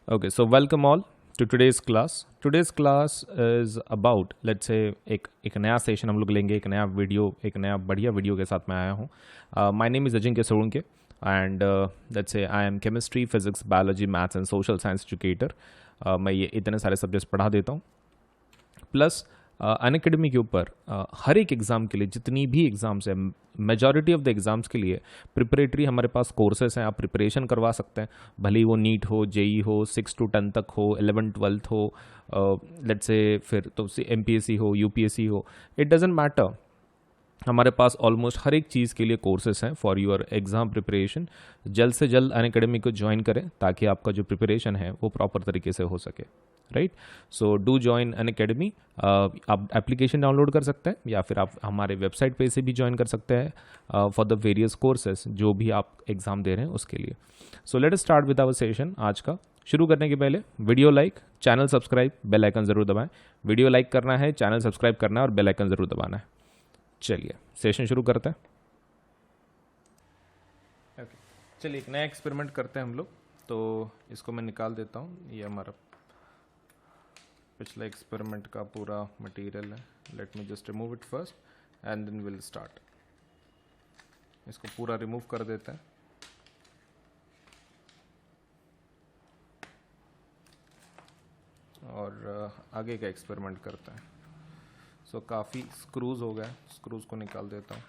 Okay, so welcome all to today's class. Today's class is about, let's say, एक नया session हम लोग लेंगे, एक नया वीडियो, एक नया बढ़िया वीडियो के साथ मैं आया हूँ. My name is Ajinkya Solanke and let's say I am chemistry, physics, biology, maths and social science educator. मैं ये इतने सारे सब्जेक्ट्स पढ़ा देता हूँ. प्लस अनअकैडमी के ऊपर हर एक एग्ज़ाम के लिए जितनी भी एग्ज़ाम्स है, मेजॉरिटी ऑफ द एग्ज़ाम्स के लिए प्रिपरेटरी हमारे पास कोर्सेज हैं. आप प्रिपरेशन करवा सकते हैं, भले ही वो नीट हो, जेई हो, 6 to 10 तक हो, 11th 12th हो, लेट्स से फिर तो MPSC हो, UPSC हो, इट डजेंट मैटर. हमारे पास ऑलमोस्ट हर एक चीज़ के लिए कोर्सेज हैं फॉर योर एग्ज़ाम प्रिपरेशन. जल्द से जल्द अनअकैडमी को ज्वाइन करें ताकि आपका जो प्रिपरेशन है वो प्रॉपर तरीके से हो सके. Right, so do join Unacademy. आप एप्लीकेशन डाउनलोड कर सकते हैं या फिर आप हमारे वेबसाइट पे से भी ज्वाइन कर सकते हैं फॉर द वेरियस कोर्सेज जो भी आप एग्ज़ाम दे रहे हैं उसके लिए. So let us start with our session. आज का शुरू करने के पहले video like, channel subscribe, bell icon ज़रूर दबाएं. वीडियो लाइक करना है, चैनल सब्सक्राइब करना है और बेल आइकन ज़रूर दबाना है. चलिए सेशन शुरू करते हैं. ओके, चलिए एक नया एक्सपेरिमेंट करते हैं हम लोग. तो इसको मैं निकाल देता हूँ. ये हमारा पिछला एक्सपेरिमेंट का पूरा मटेरियल है. Let me just remove it first and then will start. इसको पूरा रिमूव कर देते हैं. और आगे का एक्सपेरिमेंट करते हैं. सो काफ़ी स्क्रूज हो गए, स्क्रूज को निकाल देता हूँ.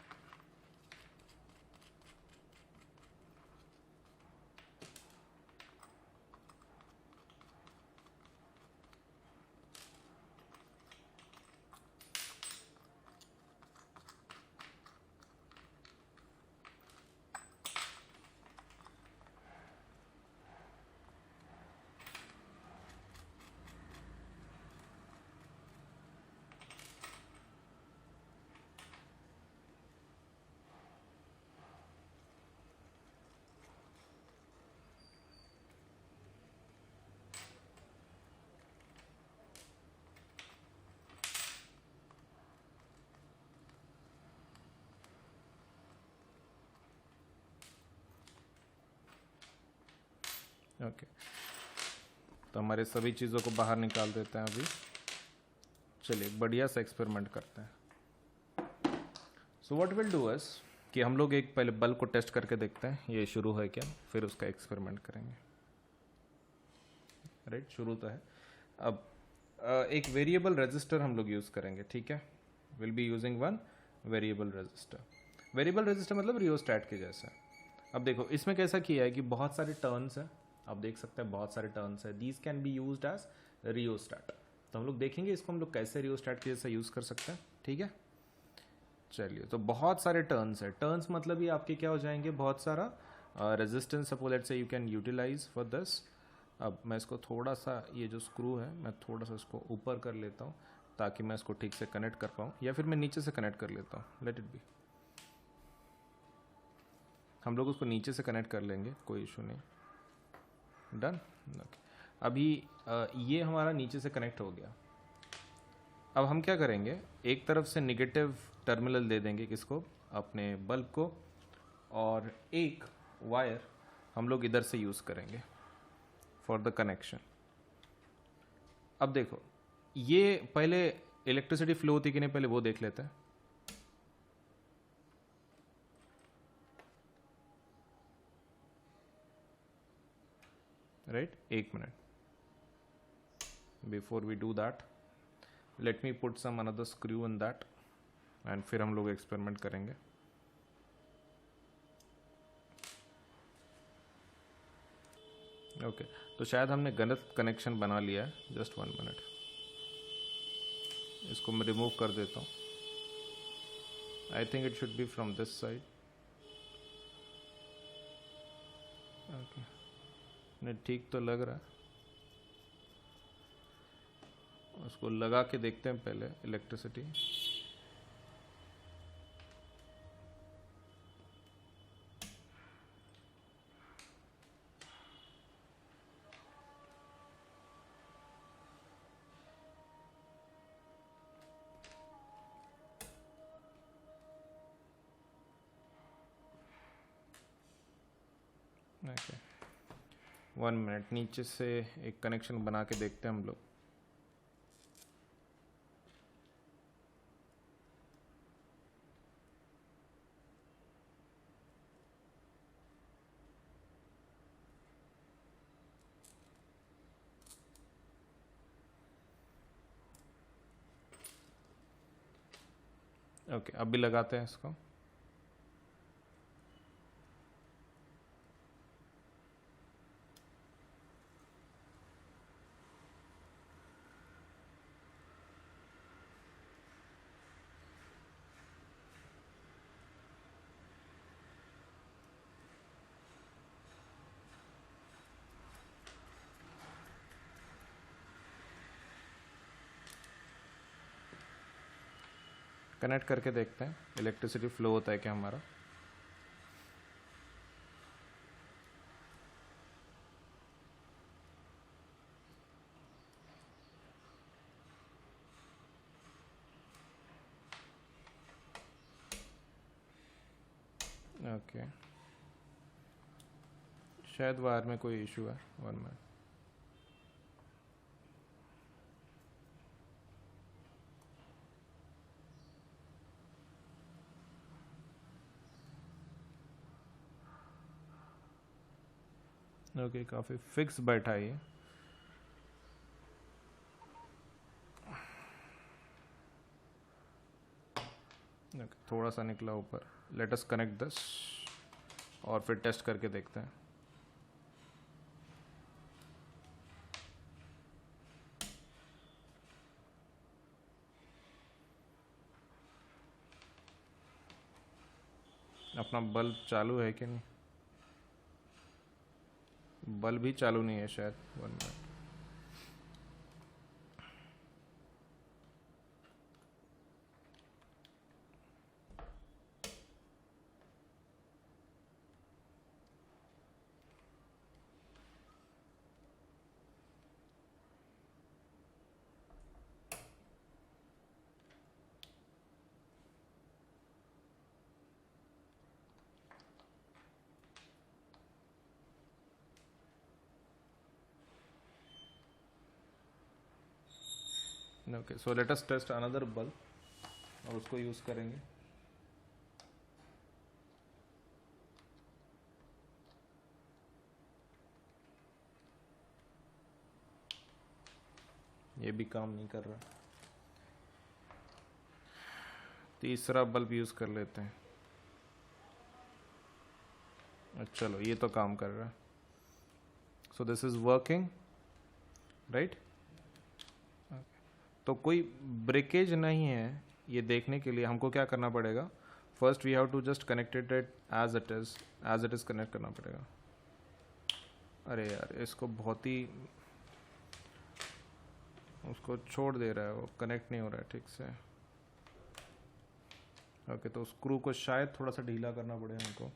ओके, तो हमारे सभी चीज़ों को बाहर निकाल देते हैं अभी. चलिए बढ़िया सा एक्सपेरिमेंट करते हैं. So what will do is कि हम लोग एक पहले बल्ब को टेस्ट करके देखते हैं ये शुरू है क्या, फिर उसका एक्सपेरिमेंट करेंगे. राइट, शुरू तो है. अब एक वेरिएबल रजिस्टर हम लोग यूज़ करेंगे. ठीक है, will be using one variable resistor. Variable resistor मतलब रियोस्टैट के जैसा. अब देखो इसमें कैसा किया है कि बहुत सारे टर्न्स हैं. आप देख सकते हैं बहुत सारे टर्न्स है. These can be used as rheostat. तो हम लोग देखेंगे इसको हम लोग कैसे रियोस्टैट के जैसा यूज़ कर सकते हैं. ठीक है, चलिए. तो बहुत सारे टर्न्स है. टर्न्स मतलब ये आपके क्या हो जाएंगे, बहुत सारा resistance suppose let's say you can utilize for this. अब मैं इसको थोड़ा सा, ये जो स्क्रू है मैं थोड़ा सा इसको ऊपर कर लेता हूँ ताकि मैं इसको ठीक से कनेक्ट कर पाऊँ, या फिर मैं नीचे से कनेक्ट कर लेता हूँ. Let it be. हम लोग उसको नीचे से कनेक्ट कर लेंगे, कोई इशू नहीं. डन. ओके, अभी ये हमारा नीचे से कनेक्ट हो गया. अब हम क्या करेंगे, एक तरफ से निगेटिव टर्मिनल दे देंगे किसको, अपने बल्ब को, और एक वायर हम लोग इधर से यूज़ करेंगे फॉर द कनेक्शन. अब देखो ये पहले इलेक्ट्रिसिटी फ्लो होती कि नहीं, पहले वो देख लेते हैं. राइट, एक minute. Before we do that let me put some another screw in that and फिर हम लोग एक्सपेरिमेंट करेंगे. ओके, तो शायद हमने गलत कनेक्शन बना लिया है. जस्ट 1 मिनट, इसको मैं रिमूव कर देता हूँ. I think it should be from this side. Okay, नहीं ठीक तो लग रहा है. उसको लगा के देखते हैं पहले इलेक्ट्रिसिटी. ओके, 1 मिनट, नीचे से एक कनेक्शन बना के देखते हैं हम लोग। ओके, अब भी लगाते हैं इसको। कनेक्ट करके देखते हैं इलेक्ट्रिसिटी फ्लो होता है क्या हमारा। ओके, शायद वायर में कोई इशू है। 1 मिनट। ओके, काफ़ी फिक्स बैठा है ये। ओके, थोड़ा सा निकला ऊपर। लेट अस कनेक्ट दिस और फिर टेस्ट करके देखते हैं। अपना बल्ब चालू है कि नहीं? बल्ब भी चालू नहीं है शायद। 1 minute. Okay, so let us test another bulb और उसको यूज़ करेंगे। ये भी काम नहीं कर रहा। तीसरा बल्ब यूज़ कर लेते हैं। चलो, ये तो काम कर रहा है। So this is working, right. तो कोई ब्रेकेज नहीं है, ये देखने के लिए हमको क्या करना पड़ेगा? First we have to just connected it as it is connect करना पड़ेगा। अरे यार, इसको बहुत ही उसको छोड़ दे रहा है, वो कनेक्ट नहीं हो रहा है ठीक से। ओके, तो स्क्रू को शायद थोड़ा सा ढीला करना पड़ेगा हमको।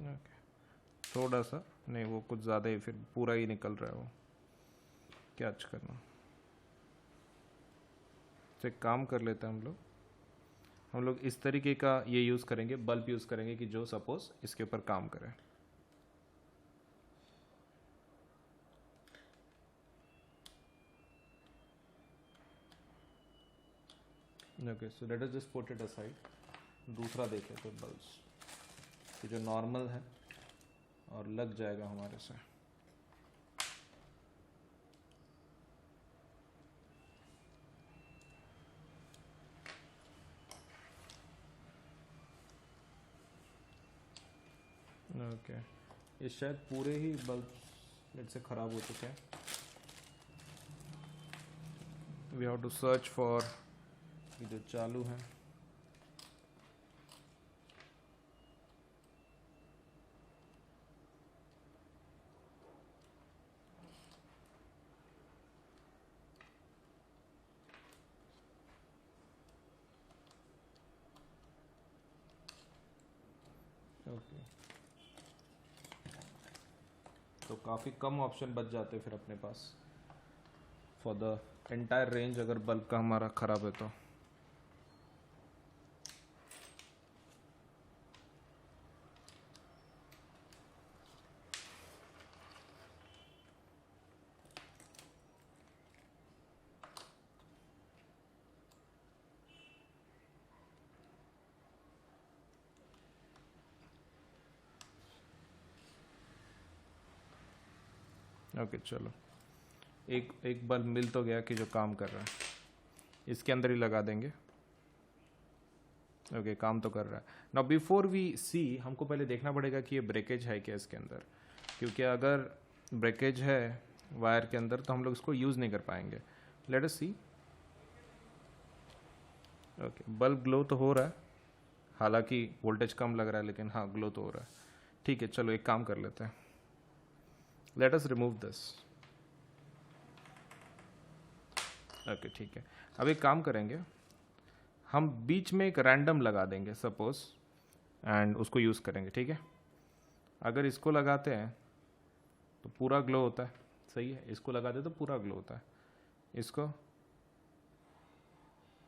ओके, थोड़ा सा नहीं, वो कुछ ज़्यादा ही, फिर पूरा ही निकल रहा है वो। क्या अच्छा करना, तो एक काम कर लेते हैं हम लोग इस तरीके का ये यूज़ करेंगे, बल्ब यूज़ करेंगे कि जो सपोज इसके ऊपर काम करे। Okay, so let us just put it aside. दूसरा देखें तो बल्ब जो नॉर्मल है और लग जाएगा हमारे से। ओके, ये शायद पूरे ही बल्ब लेट से ख़राब हो चुके हैं। We have to search for जो चालू है। ओके, तो काफ़ी कम ऑप्शन बच जाते हैं फिर अपने पास फॉर द एंटायर रेंज अगर बल्ब का हमारा ख़राब है तो। ओके चलो, एक बल्ब मिल तो गया कि जो काम कर रहा है, इसके अंदर ही लगा देंगे। ओके काम तो कर रहा है। नाउ बिफोर वी सी, हमको पहले देखना पड़ेगा कि ये ब्रेकेज है क्या इसके अंदर, क्योंकि अगर ब्रेकेज है वायर के अंदर तो हम लोग इसको यूज़ नहीं कर पाएंगे। लेट अस सी। ओके बल्ब ग्लो तो हो रहा है, हालांकि वोल्टेज कम लग रहा है लेकिन हाँ ग्लो तो हो रहा है। ठीक है चलो एक काम कर लेते हैं, let us remove this. Okay ठीक है, अब एक काम करेंगे, हम बीच में एक रैंडम लगा देंगे सपोज, एंड उसको यूज़ करेंगे। ठीक है, अगर इसको लगाते हैं तो पूरा ग्लो होता है, सही है, इसको लगाते तो पूरा ग्लो होता है, इसको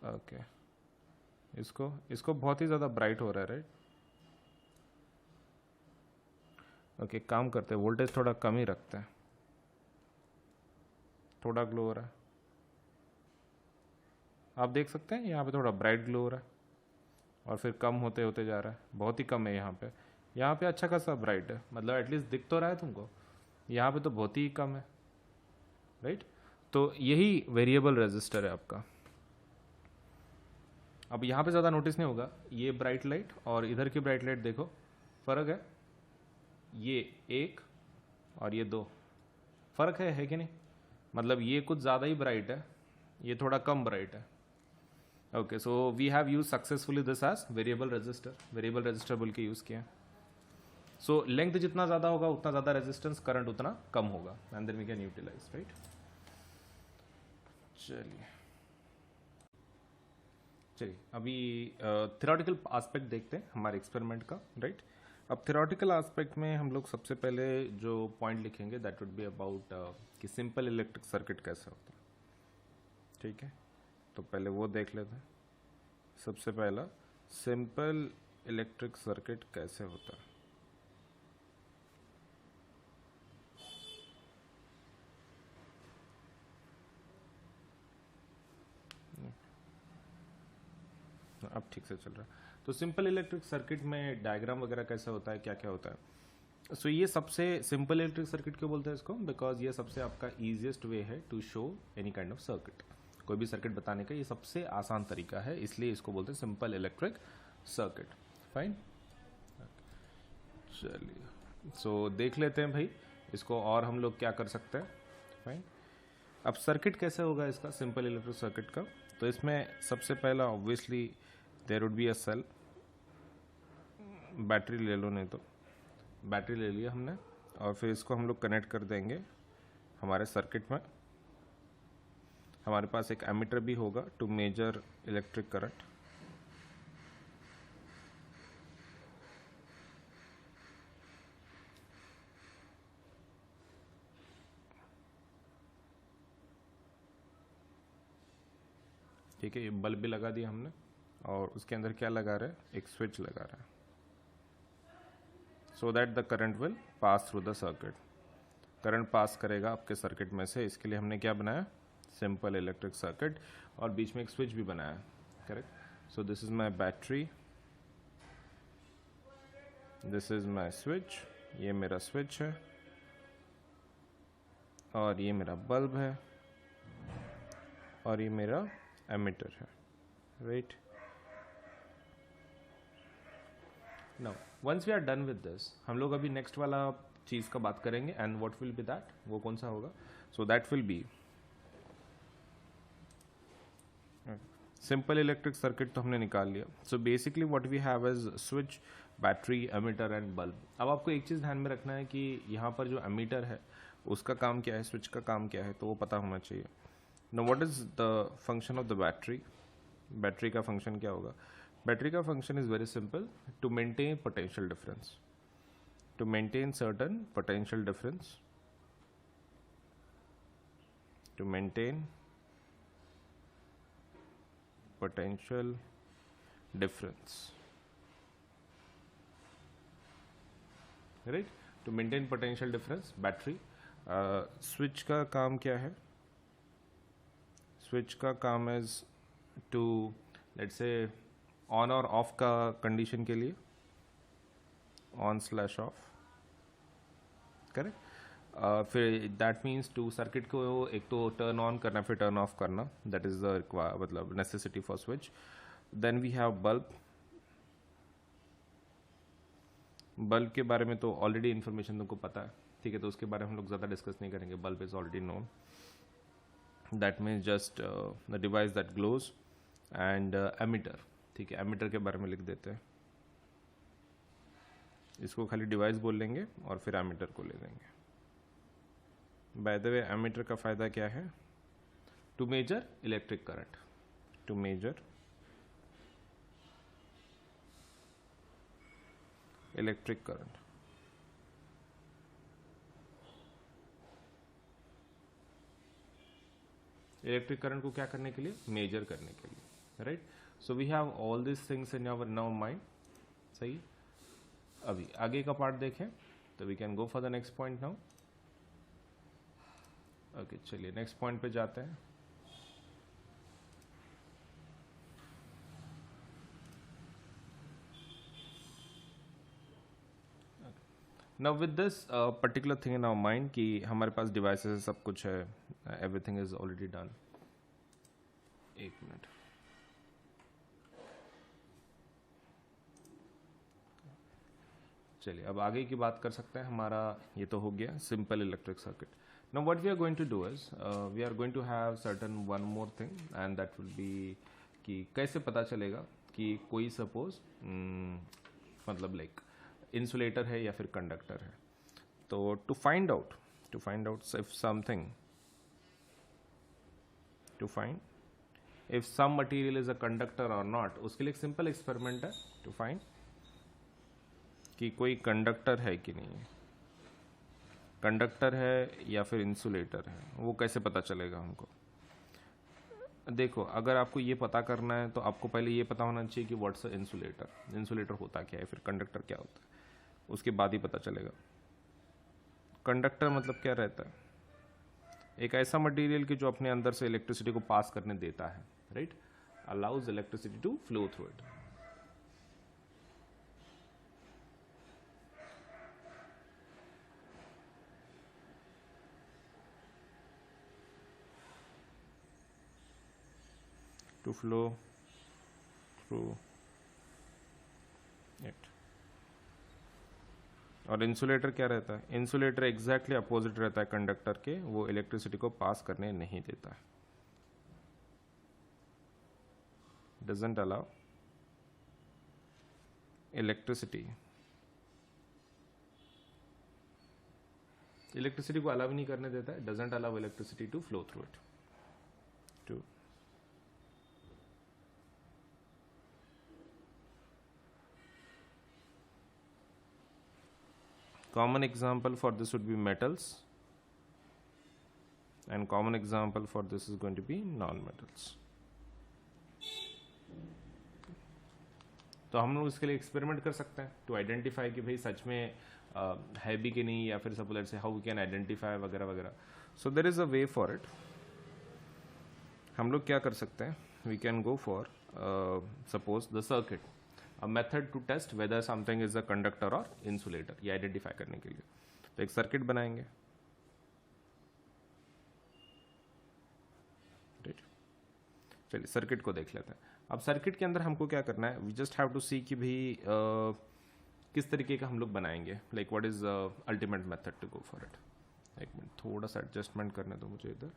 ओके इसको बहुत ही ज़्यादा ब्राइट हो रहा है राइट। ओके काम करते हैं, वोल्टेज थोड़ा कम ही रखते हैं, थोड़ा ग्लो हो रहा है, आप देख सकते हैं यहाँ पे थोड़ा ब्राइट ग्लो हो रहा है और फिर कम होते होते जा रहा है, बहुत ही कम है यहाँ पे अच्छा खासा ब्राइट है, मतलब एटलीस्ट दिख तो रहा है तुमको, यहाँ पे तो बहुत ही कम है राइट। तो यही वेरिएबल रेजिस्टर है आपका। अब यहाँ पे ज़्यादा नोटिस नहीं होगा, ये ब्राइट लाइट और इधर की ब्राइट लाइट देखो फ़र्क है, ये एक और ये दो, फ़र्क है कि नहीं, मतलब ये कुछ ज़्यादा ही ब्राइट है, ये थोड़ा कम ब्राइट है। Okay so we have use successfully this as variable register बोल के यूज़ किया। सो लेंथ जितना ज़्यादा होगा उतना ज़्यादा रेजिस्टेंस, करंट उतना कम होगा, and then we can utilize right. चलिए अभी थ्योरेटिकल एस्पेक्ट देखते हैं हमारे एक्सपेरिमेंट का राइट। अब थ्योरेटिकल एस्पेक्ट में हम लोग सबसे पहले जो पॉइंट लिखेंगे दैट वुड बी अबाउट कि सिंपल इलेक्ट्रिक सर्किट कैसे होता है। ठीक है, तो पहले वो देख लेते हैं। सबसे पहला सिंपल इलेक्ट्रिक सर्किट कैसे होता है। अब ठीक से चल रहा है। तो सिंपल इलेक्ट्रिक सर्किट में डायग्राम वगैरह कैसे होता है, क्या क्या होता है। सो ये सबसे सिंपल इलेक्ट्रिक सर्किट क्यों बोलते हैं इसको, बिकॉज ये सबसे आपका ईजिएस्ट वे है to show any kind of circuit. कोई भी सर्किट बताने का ये सबसे आसान तरीका है, इसलिए इसको बोलते हैं सिंपल इलेक्ट्रिक सर्किट। फाइन, चलिए सो देख लेते हैं भाई इसको और हम लोग क्या कर सकते हैं। फाइन, अब सर्किट कैसे होगा इसका सिंपल इलेक्ट्रिक सर्किट का। तो इसमें सबसे पहला obviously there would be a cell, battery ले लो, नहीं तो बैटरी ले लिया हमने, और फिर इसको हम लोग कनेक्ट कर देंगे हमारे सर्किट में। हमारे पास एक एमीटर भी होगा टू मेजर इलेक्ट्रिक करंट। ठीक है, ये बल्ब भी लगा दिया हमने, और उसके अंदर क्या लगा रहे हैं, एक स्विच लगा रहा है, so that the current will pass through the circuit. Current pass करेगा आपके सर्किट में से, इसके लिए हमने क्या बनाया, सिंपल इलेक्ट्रिक सर्किट, और बीच में एक स्विच भी बनाया। Correct, so this is my battery, this is my switch, ये मेरा स्विच है और ये मेरा बल्ब है और ये मेरा एमीटर है right. Now once we are done with this, हम लोग अभी नेक्स्ट वाला चीज़ का बात करेंगे, and what will be that, वो कौन सा होगा। So that will be simple electric circuit तो हमने निकाल लिया। So basically what we have is switch, battery, ammeter and bulb. अब आपको एक चीज़ ध्यान में रखना है कि यहाँ पर जो एमीटर है उसका काम क्या है, स्विच का काम क्या है, तो वो पता होना चाहिए। Now what is the function of the battery, battery का फंक्शन क्या होगा। बैटरी का function is very simple, to maintain potential difference, to maintain certain potential difference, to maintain potential difference, right? To maintain potential difference battery, switch का काम क्या है? switch का काम is to let's say on और off का condition के लिए on/off, करेक्ट। फिर दैट मीन्स टू सर्किट को एक तो टर्न ऑन करना फिर टर्न ऑफ करना, दैट इज द मतलब necessity for switch. Then we have bulb. Bulb के बारे में तो ऑलरेडी इन्फॉर्मेशन तुमको पता है, ठीक है, तो उसके बारे में हम लोग ज़्यादा डिस्कस नहीं करेंगे। Bulb is already known, that means just the device that glows. And ammeter, ठीक है, एमीटर के बारे में लिख देते हैं, इसको खाली डिवाइस बोल लेंगे और फिर एमीटर को ले लेंगे। बाय द वे एमीटर का फ़ायदा क्या है? To measure electric current, to measure electric current. Electric current को क्या करने के लिए? मेजर करने के लिए, right. So we have all this things in our now mind, सही। अभी आगे का पार्ट देखें तो we can go for the next point now. Okay, चलिए नेक्स्ट पॉइंट पे जाते हैं। Now with this particular thing in our mind कि हमारे पास डिवाइसेस सब कुछ है, एवरीथिंग इज ऑलरेडी डन। एक मिनट, चलिए अब आगे की बात कर सकते हैं। हमारा ये तो हो गया simple electric circuit. Now what we are going to do is we are going to have certain one more thing and that will be कि कैसे पता चलेगा कि कोई सपोज मतलब लाइक इंसुलेटर है या फिर कंडक्टर है। तो to find out if something, to find if some material is a conductor और नॉट, उसके लिए एक सिंपल एक्सपेरिमेंट है टू फाइंड कि कोई कंडक्टर है कि नहीं है, कंडक्टर है या फिर इंसुलेटर है, वो कैसे पता चलेगा हमको? देखो, अगर आपको ये पता करना है तो आपको पहले ये पता होना चाहिए कि व्हाट्स इंसुलेटर, इंसुलेटर होता क्या है, फिर कंडक्टर क्या होता है, उसके बाद ही पता चलेगा। कंडक्टर मतलब क्या रहता है? एक ऐसा मटेरियल कि जो अपने अंदर से इलेक्ट्रिसिटी को पास करने देता है, right, allows electricity to flow through it. to flow through it। और इंसुलेटर क्या रहता है? इंसुलेटर एग्जैक्टली अपोजिट रहता है कंडक्टर के, वो इलेक्ट्रिसिटी को पास करने नहीं देता है, डजंट अलाउ इलेक्ट्रिसिटी को अलाउ नहीं करने देता है, doesn't allow electricity to flow through it. To common example for this would be metals and common example for this is going to be non-metals। तो हम लोग इसके लिए एक्सपेरिमेंट कर सकते हैं टू आइडेंटिफाई कि भाई सच में है भी कि नहीं, या फिर सब let's say how we can identify वगैरह वगैरह। So there is a way for it. हम लोग क्या कर सकते हैं? We can go for suppose the circuit, a method to test whether something is a conductor और इंसुलेटर, ये आइडेंटिफाई करने के लिए। तो एक सर्किट बनाएंगे, राइट। चलिए सर्किट को देख लेते हैं। अब सर्किट के अंदर हमको क्या करना है? We just have to see कि भाई किस तरीके का हम लोग बनाएंगे, like what is ultimate method to go for it. एक मिनट, थोड़ा सा एडजस्टमेंट करने दो मुझे इधर।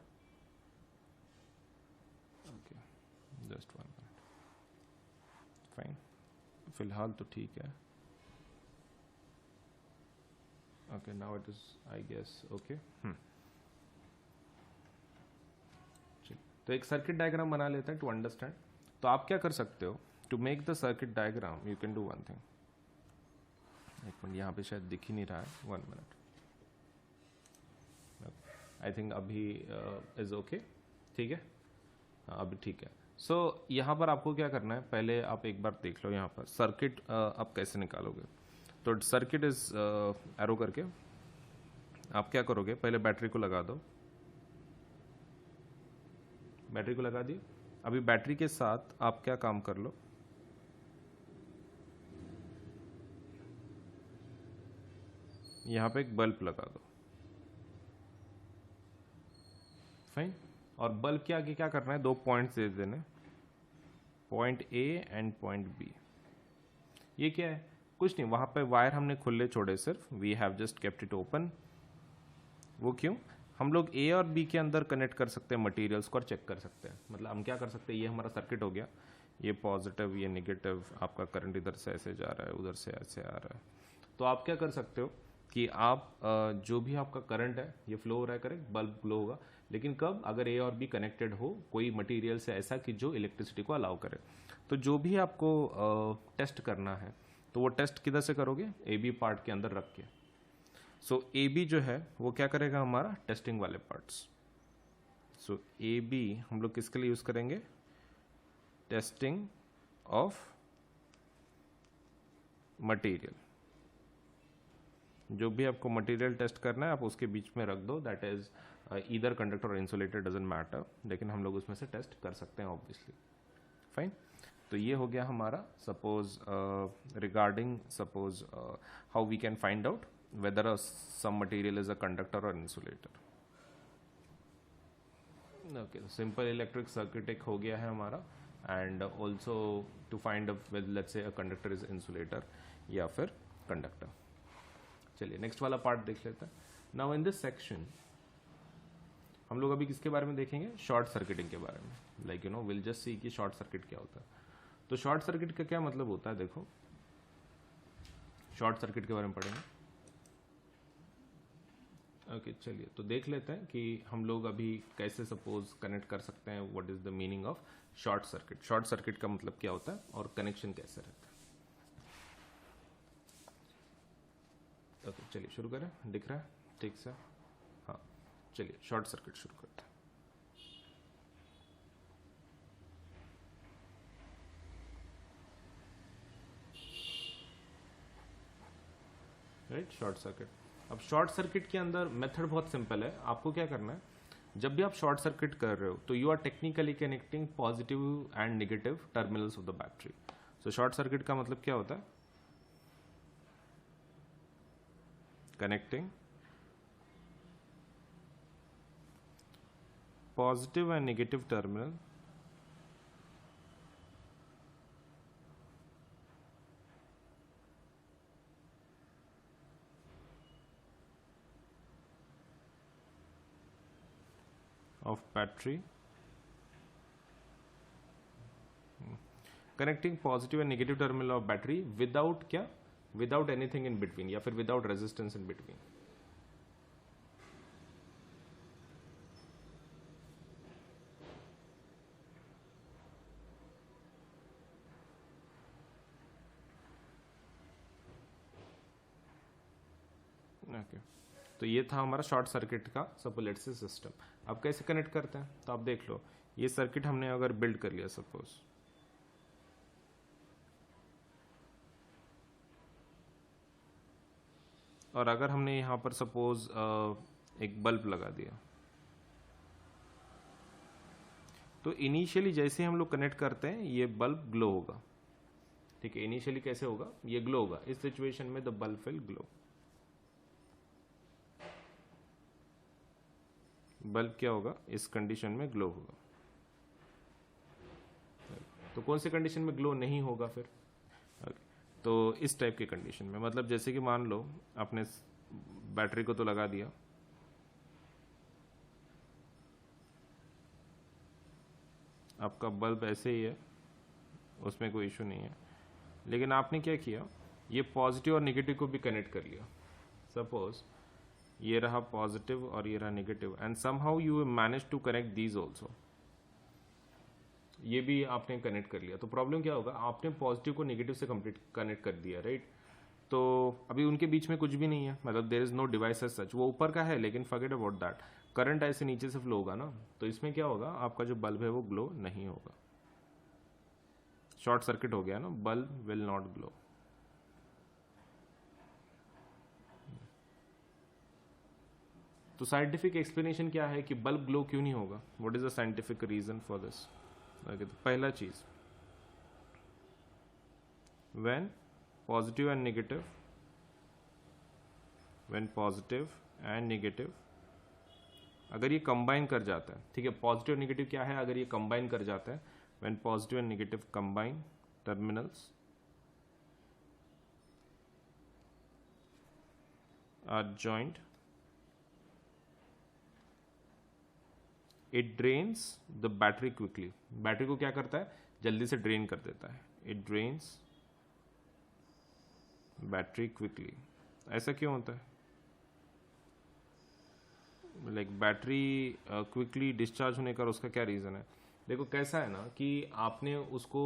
ओके, जस्ट 1 मिनट, फाइन, फिलहाल तो ठीक है। Okay, now it is I guess okay. तो एक सर्किट डायग्राम बना लेते हैं टू अंडरस्टैंड। तो आप क्या कर सकते हो? To make the circuit diagram you can do one thing. एक मिनट, यहाँ पे शायद दिख ही नहीं रहा है, 1 मिनट। आई थिंक अभी इज ओके, ठीक है, हाँ अभी ठीक है। सो यहाँ पर आपको क्या करना है, पहले आप एक बार देख लो यहाँ पर सर्किट आप कैसे निकालोगे। तो सर्किट इज एरो करके आप क्या करोगे, पहले बैटरी को लगा दो। बैटरी को लगा दी। अभी बैटरी के साथ आप क्या काम कर लो, यहाँ पे एक बल्ब लगा दो। फाइन। और बल्ब के आगे क्या करना है, दो पॉइंट्स दे देने, point A and point B. ये क्या है, कुछ नहीं, वहां पे वायर हमने खुले छोड़े सिर्फ, we have just kept it open. वो क्यों, हम लोग ए और बी के अंदर कनेक्ट कर सकते हैं मटेरियल्स को और चेक कर सकते हैं। मतलब हम क्या कर सकते हैं, ये हमारा सर्किट हो गया, ये पॉजिटिव ये नेगेटिव, आपका करंट इधर से ऐसे जा रहा है, उधर से ऐसे आ रहा है। तो आप क्या कर सकते हो कि आप जो भी आपका करंट है ये फ्लो हो रहा है, करेक्ट, बल्ब ग्लो होगा। लेकिन कब, अगर ए और बी कनेक्टेड हो कोई मटेरियल से ऐसा कि जो इलेक्ट्रिसिटी को अलाउ करे। तो जो भी आपको टेस्ट करना है तो वो टेस्ट किधर से करोगे, ए बी पार्ट के अंदर रख के। सो ए बी जो है वो क्या करेगा, हमारा टेस्टिंग वाले पार्ट्स। सो ए बी हम लोग किसके लिए यूज करेंगे, टेस्टिंग ऑफ मटेरियल। जो भी आपको मटेरियल टेस्ट करना है आप उसके बीच में रख दो, दैट इज ईदर कंडक्टर और इंसुलेटर, डजंट मैटर, लेकिन हम लोग उसमें से टेस्ट कर सकते हैं ऑब्वियसली। फाइन। तो ये हो गया हमारा suppose regarding suppose how we can find out whether some material is a conductor और insulator. Okay, simple electric circuit एक हो गया है हमारा, and also to find out whether let's say a conductor is insulator या फिर conductor. चलिए next वाला पार्ट देख लेते हैं। नाउ इन दिस सेक्शन हम लोग अभी किसके बारे में देखेंगे, शॉर्ट सर्किटिंग के बारे में। Like you know will just see कि शॉर्ट सर्किट क्या होता है। तो शॉर्ट सर्किट का क्या मतलब होता है, देखो शॉर्ट सर्किट के बारे में पढ़ेंगे। ओके चलिए तो देख लेते हैं कि हम लोग अभी कैसे सपोज कनेक्ट कर सकते हैं, what is the meaning of short circuit. Short circuit का मतलब क्या होता है और कनेक्शन कैसे रहता है। ओके चलिए शुरू करें, दिख रहा है ठीक से, हाँ चलिए शॉर्ट सर्किट शुरू करते हैं। Right, short circuit. अब शॉर्ट सर्किट के अंदर मेथड बहुत सिंपल है। आपको क्या करना है, जब भी आप शॉर्ट सर्किट कर रहे हो तो you are technically connecting positive and negative terminals of the battery. So short circuit का मतलब क्या होता है, connecting positive and negative terminal of battery, connecting positive and negative terminal of battery without क्या, without anything in between या फिर without resistance in between। Okay तो ये था हमारा शॉर्ट सर्किट का सपोज से सिस्टम। अब कैसे कनेक्ट करते हैं, तो आप देख लो, ये सर्किट हमने अगर बिल्ड कर लिया सपोज, और अगर हमने यहाँ पर सपोज एक बल्ब लगा दिया, तो इनिशियली जैसे हम लोग कनेक्ट करते हैं ये बल्ब ग्लो होगा। ठीक है, इनिशियली कैसे होगा, ये ग्लो होगा। इस सिचुएशन में the bulb will glow. Bulb क्या होगा, इस कंडीशन में ग्लो होगा। तो कौन सी कंडीशन में ग्लो नहीं होगा फिर, तो इस टाइप की कंडीशन में, मतलब जैसे कि मान लो आपने बैटरी को तो लगा दिया, आपका बल्ब ऐसे ही है, उसमें कोई इशू नहीं है, लेकिन आपने क्या किया, ये पॉजिटिव और नेगेटिव को भी कनेक्ट कर लिया। सपोज ये रहा पॉजिटिव और ये रहा negative, and somehow you manage to connect these also. ये भी आपने कनेक्ट कर लिया, तो प्रॉब्लम क्या होगा, आपने पॉजिटिव को नेगेटिव से कंप्लीट कनेक्ट कर दिया, राइट। तो अभी उनके बीच में कुछ भी नहीं है, मतलब there is no device as such. वो ऊपर का है लेकिन फॉरगेट अबाउट दैट, करंट ऐसे नीचे से फ्लो होगा ना, तो इसमें क्या होगा, आपका जो बल्ब है वो ग्लो नहीं होगा। शॉर्ट सर्किट हो गया ना, बल्ब विल नॉट ग्लो। तो साइंटिफिक एक्सप्लेनेशन क्या है कि बल्ब ग्लो क्यों नहीं होगा? What is the scientific reason for this? तो पहला चीज, when positive and negative, when positive and negative अगर ये कंबाइन कर जाता है, ठीक है, पॉजिटिव नेगेटिव क्या है, अगर ये कंबाइन कर जाता है, when positive and negative combine terminals are joint, it drains the battery quickly. Battery को क्या करता है? जल्दी से ड्रेन कर देता है। It drains battery quickly. ऐसा क्यों होता है? लाइक बैटरी क्विकली डिस्चार्ज होने का उसका क्या रीज़न है? देखो कैसा है ना कि आपने उसको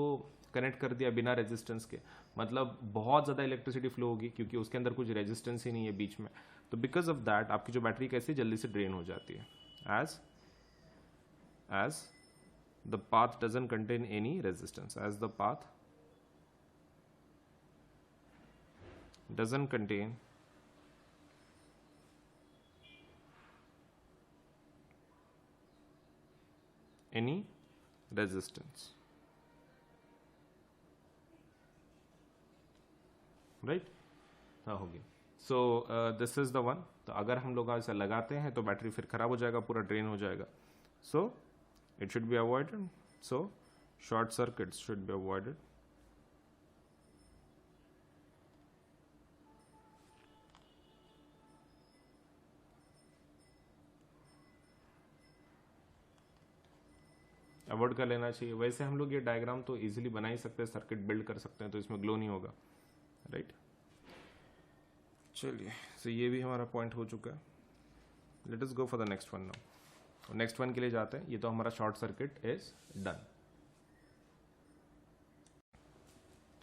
कनेक्ट कर दिया बिना रेजिस्टेंस के, मतलब बहुत ज़्यादा इलेक्ट्रिसिटी फ्लो होगी क्योंकि उसके अंदर कुछ रेजिस्टेंस ही नहीं है बीच में। तो बिकॉज ऑफ दैट आपकी जो बैटरी कैसे जल्दी से ड्रेन हो जाती है, as the path doesn't contain any resistance, as the path doesn't contain any resistance, right? हाँ हो गया। सो दिस इज द वन। तो अगर हम लोग ऐसा लगाते हैं तो बैटरी फिर खराब हो जाएगा, पूरा ड्रेन हो जाएगा। So it should be avoided. So short circuits should be avoided. Avoid कर लेना चाहिए। वैसे हम लोग ये डायग्राम तो इजीली बना ही सकते हैं, सर्किट बिल्ड कर सकते हैं, तो इसमें ग्लो नहीं होगा, राइट? चलिए, so ये भी हमारा पॉइंट हो चुका है। Let us go for the next one now. Next one के लिए जाते हैं। ये तो हमारा शॉर्ट सर्किट इज डन।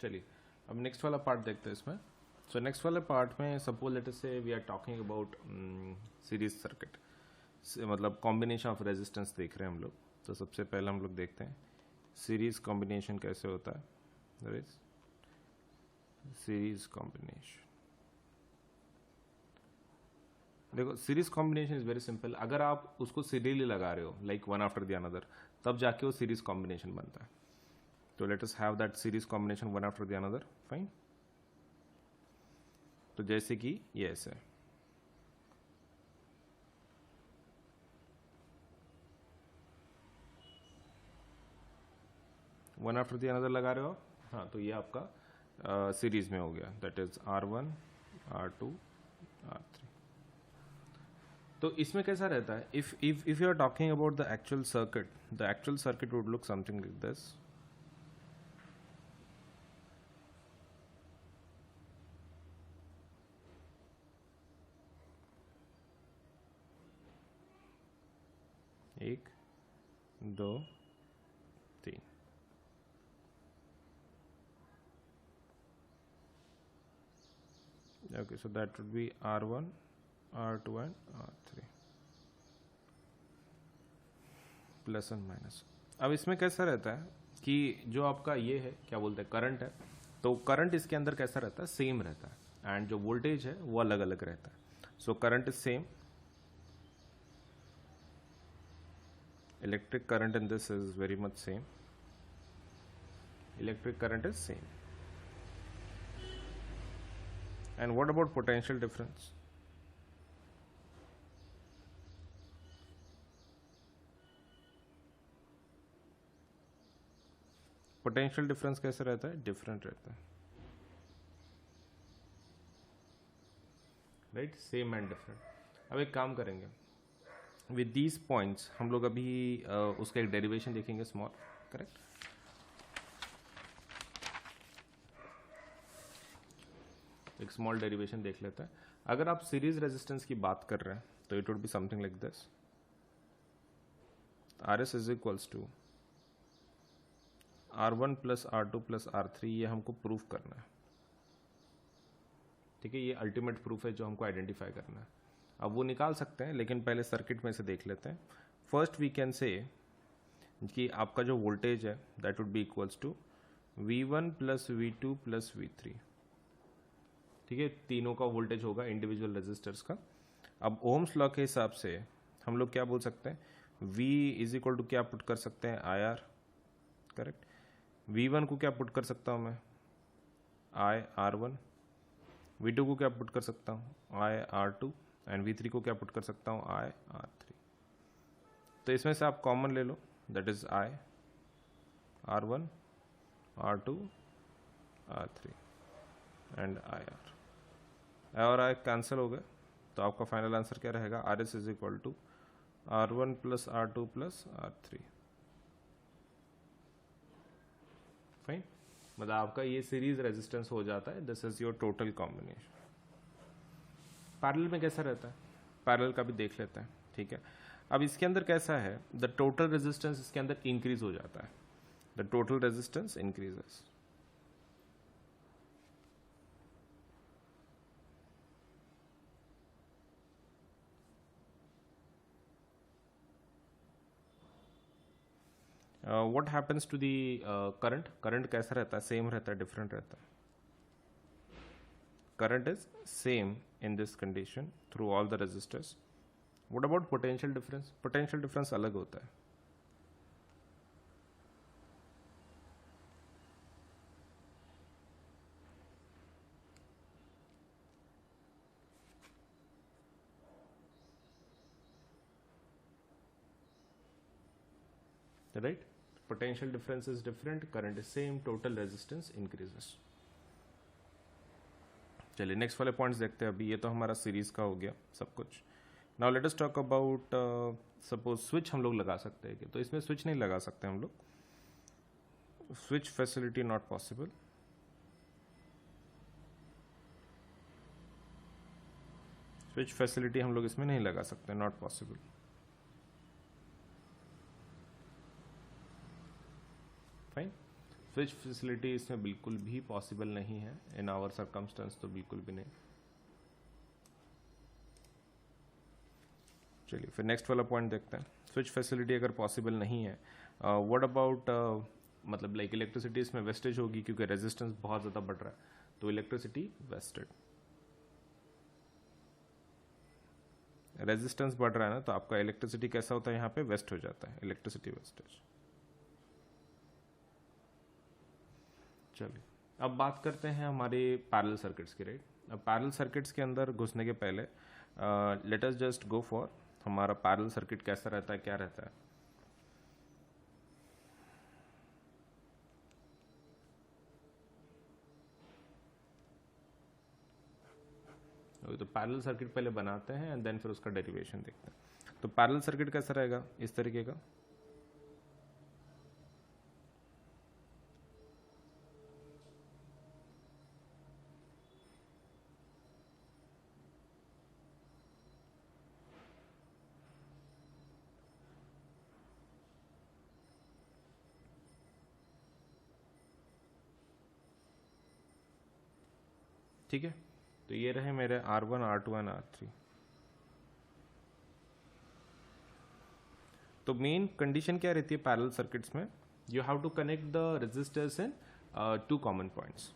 चलिए अब नेक्स्ट वाला पार्ट देखते हैं इसमें। सो नेक्स्ट वाले पार्ट में suppose let us say we are talking about series circuit, मतलब कॉम्बिनेशन ऑफ रेजिस्टेंस देख रहे हैं हम लोग। तो सबसे पहले हम लोग देखते हैं सीरीज कॉम्बिनेशन कैसे होता है। सीरीज कॉम्बिनेशन, देखो series combination is very simple. अगर आप उसको सीरियली लगा रहे हो like one after the another, तब जाके वो सीरीज कॉम्बिनेशन बनता है। तो let us have that series combination one after the another, fine. तो जैसे कि ये ऐसे वन आफ्टर द अनदर लगा रहे हो, हाँ, तो ये आपका सीरीज में हो गया। That is R1 R2 R3। तो इसमें कैसा रहता है, if you are talking about the actual circuit would look something like this. एक, दो, तीन। Okay, so that would be R1 R2 and R3 plus and minus. अब इसमें कैसा रहता है कि जो आपका ये है क्या बोलते हैं करंट है, तो करंट इसके अंदर कैसा रहता है, सेम रहता है, एंड जो वोल्टेज है वो अलग अलग रहता है। So current is same, electric current in this is very much same, electric current is same. And what about potential difference? Potential difference कैसे रहता है, डिफरेंट रहता है, राइट, सेम एंड डिफरेंट। अब एक काम करेंगे विद दीज पॉइंट्स, हम लोग अभी उसका एक डेरिवेशन देखेंगे स्मॉल, करेक्ट। एक स्मॉल डेरिवेशन देख लेते हैं। अगर आप सीरीज रेजिस्टेंस की बात कर रहे हैं तो it would be something like this. RS is equals to R1 plus R2 plus R3, ये हमको प्रूफ करना है, ठीक है। ये अल्टीमेट प्रूफ है जो हमको आइडेंटिफाई करना है। अब वो निकाल सकते हैं, लेकिन पहले सर्किट में से देख लेते हैं। फर्स्ट वी कैन से कि आपका जो वोल्टेज है that would be equals to V1 plus V2 plus V3, ठीक है, तीनों का वोल्टेज होगा इंडिविजुअल रेजिस्टर्स का। अब ओम्स लॉ के हिसाब से हम लोग क्या बोल सकते हैं, V इज इक्वल टू क्या पुट कर सकते हैं, IR, करेक्ट। V1 को क्या पुट कर सकता हूँ मैं, IR1, V2 को क्या पुट कर सकता हूँ, IR2, एंड V3 को क्या पुट कर सकता हूँ, IR3। तो इसमें से आप कॉमन ले लो, that is IR1, R2, R3 and IR। और I कैंसिल हो गए, तो आपका फाइनल आंसर क्या रहेगा, RS is equal to R1 plus R2 plus R3। Fine, मतलब आपका ये सीरीज रेजिस्टेंस हो जाता है, this is your total combination. Parallel में कैसा रहता है, पैरेलल का भी देख लेते हैं, ठीक है। अब इसके अंदर कैसा है, द टोटल रेजिस्टेंस इसके अंदर इंक्रीज हो जाता है, the total resistance increases. What happens to the current, current कैसा रहता है, सेम रहता है, डिफरेंट रहता है, current is same in this condition through all the resistors. What about potential difference, potential difference अलग होता है। right, potential difference is different, current is same, total resistance increases। चलिए नेक्स्ट वाले पॉइंट्स देखते हैं। अभी ये तो हमारा सीरीज का हो गया सब कुछ। Now let us talk about, suppose switch हम लोग लगा सकते हैं, तो इसमें स्विच नहीं लगा सकते हम लोग, switch facility not possible. Switch facility हम लोग इसमें नहीं लगा सकते, not possible. Fine, switch facility इसमें बिल्कुल भी पॉसिबल नहीं है इन आवर सर्कमस्टेंस, तो बिल्कुल भी नहीं। चलिए फिर नेक्स्ट वाला पॉइंट देखते हैं। स्विच फैसिलिटी अगर पॉसिबल नहीं है, व्हाट अबाउट, मतलब लाइक इलेक्ट्रिसिटी इसमें वेस्टेज होगी, क्योंकि रेजिस्टेंस बहुत ज़्यादा बढ़ रहा है, तो इलेक्ट्रिसिटी वेस्टेड। रेजिस्टेंस बढ़ रहा है ना, तो आपका इलेक्ट्रिसिटी कैसा होता है, यहाँ पे वेस्ट हो जाता है, इलेक्ट्रिसिटी वेस्टेज। चलिए अब बात करते हैं हमारे पैरेलल सर्किट्स की, राइट। अब पैरेलल सर्किट्स के अंदर घुसने के पहले let us just go for हमारा पैरेलल सर्किट कैसा रहता है, क्या रहता है। तो पैरेलल सर्किट पहले बनाते हैं एंड देन फिर उसका डेरिवेशन देखते हैं। तो पैरेलल सर्किट कैसा रहेगा, इस तरीके का। ठीक है, तो ये रहे मेरे R1, R2 एंड R3। तो मेन कंडीशन क्या रहती है पैरेलल सर्किट्स में, you have to connect the resistors in two common points.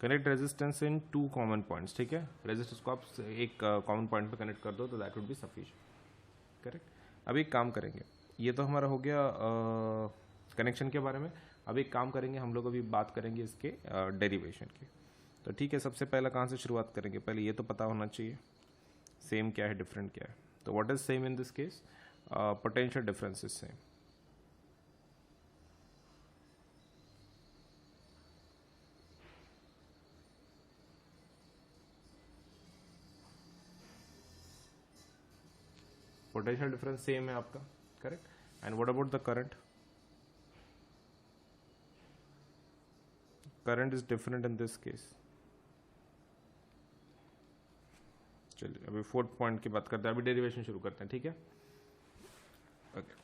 Connect resistance in two common points, ठीक है। रेजिस्टेंस को आप एक कॉमन पॉइंट पे कनेक्ट कर दो तो that would be sufficient, correct. अब एक काम करेंगे, ये तो हमारा हो गया कनेक्शन के बारे में। अब एक काम करेंगे हम लोग, अभी बात करेंगे इसके डेरिवेशन की। तो ठीक है, सबसे पहला कहाँ से शुरुआत करेंगे, पहले ये तो पता होना चाहिए सेम क्या है, डिफरेंट क्या है। तो what is same in this case, potential difference is same. Potential difference same है आपका, correct. And what about the current, current is different in this case. चलिए अभी फोर्थ पॉइंट की बात करते हैं, अभी डेरिवेशन शुरू करते हैं, ठीक है। Okay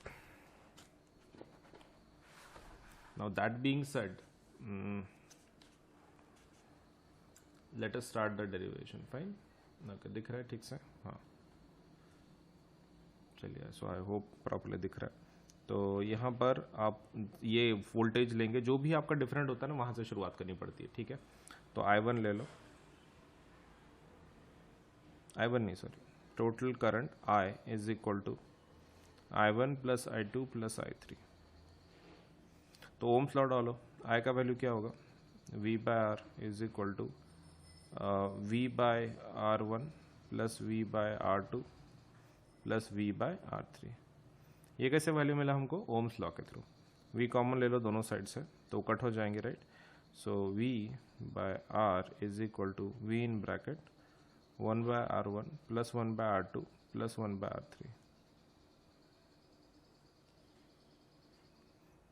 now that being said, late us start the derivation. Fine, okay, दिख रहा है ठीक से? हाँ, चलिए, सो आई होप प्रॉपरली दिख रहा है. तो यहाँ पर आप ये वोल्टेज लेंगे, जो भी आपका डिफरेंट होता है ना, वहाँ से शुरुआत करनी पड़ती है. ठीक है, तो I1 ले लो. I1 नहीं, sorry, total current I is equal to I1 plus I2 plus I3. तो ओम्स लॉ डालो. I का वैल्यू क्या होगा? V by R is equal to V by R1 plus V by R2 plus V by R3. ये कैसे value मिला हमको? Ohm's law के थ्रू. V कॉमन ले लो दोनों साइड से, तो कट हो जाएंगे, right? So V by R is equal to V in bracket 1 by R1 plus 1 by R2 plus 1 by R3.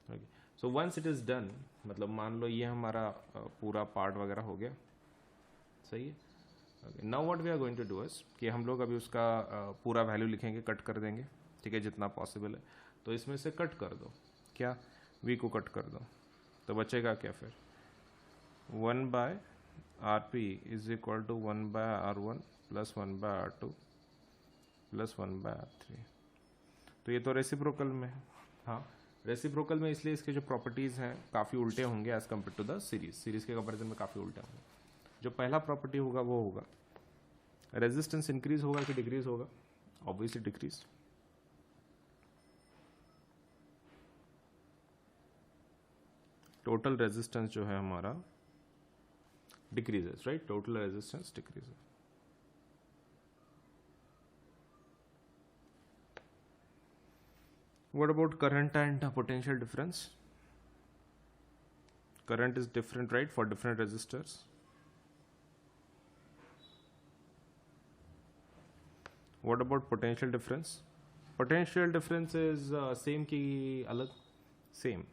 Okay, so once it is done, मतलब मान लो ये हमारा पूरा पार्ट वगैरह हो गया, सही है. Okay, now what we are going to do is कि हम लोग अभी उसका पूरा वैल्यू लिखेंगे, कट कर देंगे. ठीक है, जितना पॉसिबल है. तो इसमें से कट कर दो. क्या? V को कट कर दो, तो बचेगा क्या फिर? 1 by RP is equal to 1 by R1 plus 1 by R2 plus 1 by R3. तो ये तो रेसिप्रोकल में है. हाँ, रेसिप्रोकल में इसलिए इसके जो प्रॉपर्टीज़ हैं काफ़ी उल्टे होंगे as compare to the series के कंपेरिजन में काफ़ी उल्टे होंगे. जो पहला प्रॉपर्टी होगा वो होगा रेजिस्टेंस इंक्रीज होगा कि डिक्रीज होगा? Obviously decrease. टोटल रेजिस्टेंस जो है हमारा decreases, right? Total resistance decreases. What about current and potential difference? Current is different, right, for different resistors. What about potential difference? Potential difference is same की अलग? Same.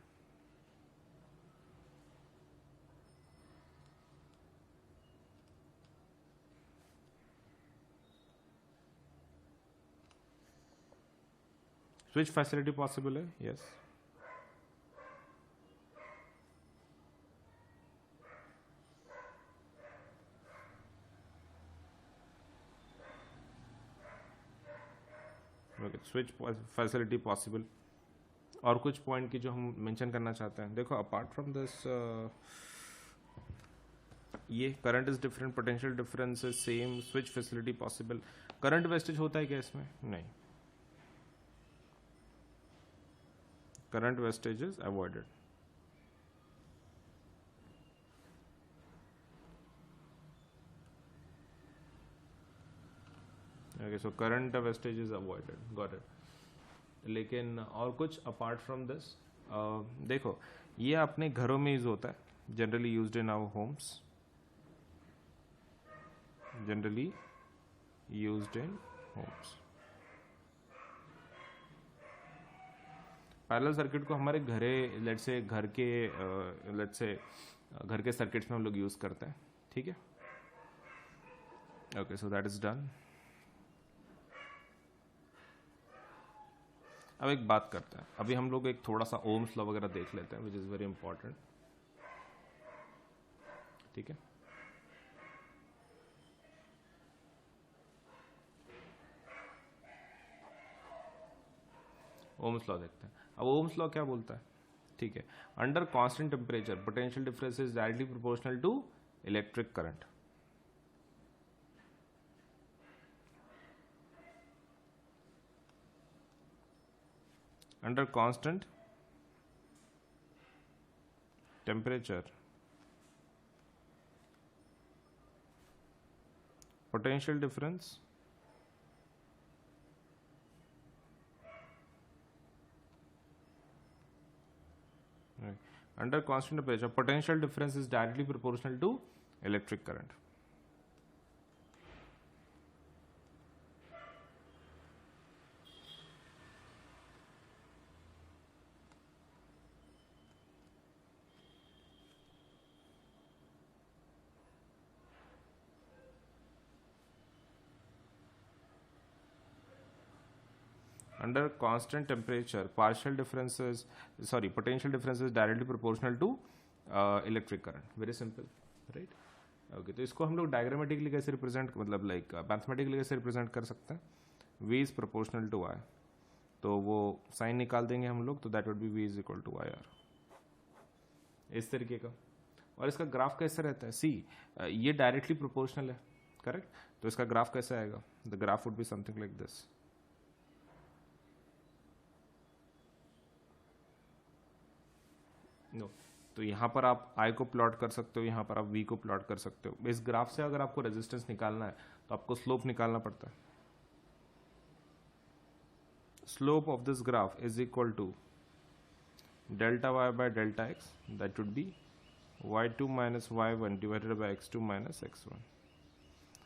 Switch facility possible है? Yes. Okay, switch facility possible. और कुछ point की जो हम mention करना चाहते हैं. देखो, अपार्ट फ्रॉम दिस, ये current is different, potential difference is same, switch facility possible. Current wastage होता है क्या इसमें? नहीं. Current wastage is avoided. Okay, so current wastage is avoided, got it. लेकिन और कुछ अपार्ट फ्रॉम दिस? देखो, ये अपने घरों में यूज होता है, generally used in our homes, generally used in homes. Parallel circuit को हमारे घरे, लेट्स से घर के सर्किट्स में हम लोग यूज करते हैं. ठीक है, okay, so that is done. अब एक बात करते हैं, अभी हम लोग एक थोड़ा सा ओम्स लॉ वगैरह देख लेते हैं, विच इज वेरी इंपॉर्टेंट. ठीक है, ओम्स लॉ देखते हैं. अब ओम्स लॉ क्या बोलता है? ठीक है, under constant temperature potential difference is directly proportional to electric current. Under constant temperature, potential difference under constant temperature, potential difference is directly proportional to electric current. under constant temperature partial differences, sorry, potential difference is directly proportional to electric current. Very simple, right? Okay, तो इसको हम लोग diagrammatically कैसे represent, मतलब like mathematically कैसे represent कर सकते हैं? v is proportional to i, तो वो साइन निकाल देंगे हम लोग, तो that would be v is equal to I R, इस तरीके का। और इसका ग्राफ कैसे रहता है? सी, ये डायरेक्टली प्रोपोर्शनल है, करेक्ट? तो इसका ग्राफ कैसे आएगा? The graph would be something like this. No, तो यहाँ पर आप I को प्लॉट कर सकते हो, यहाँ पर आप V को प्लॉट कर सकते हो। इस ग्राफ से अगर आपको रेजिस्टेंस निकालना है तो आपको स्लोप निकालना पड़ता है। Slope of this graph is equal to delta y by delta x, that would be y2 minus y1 divided by x2 minus x1।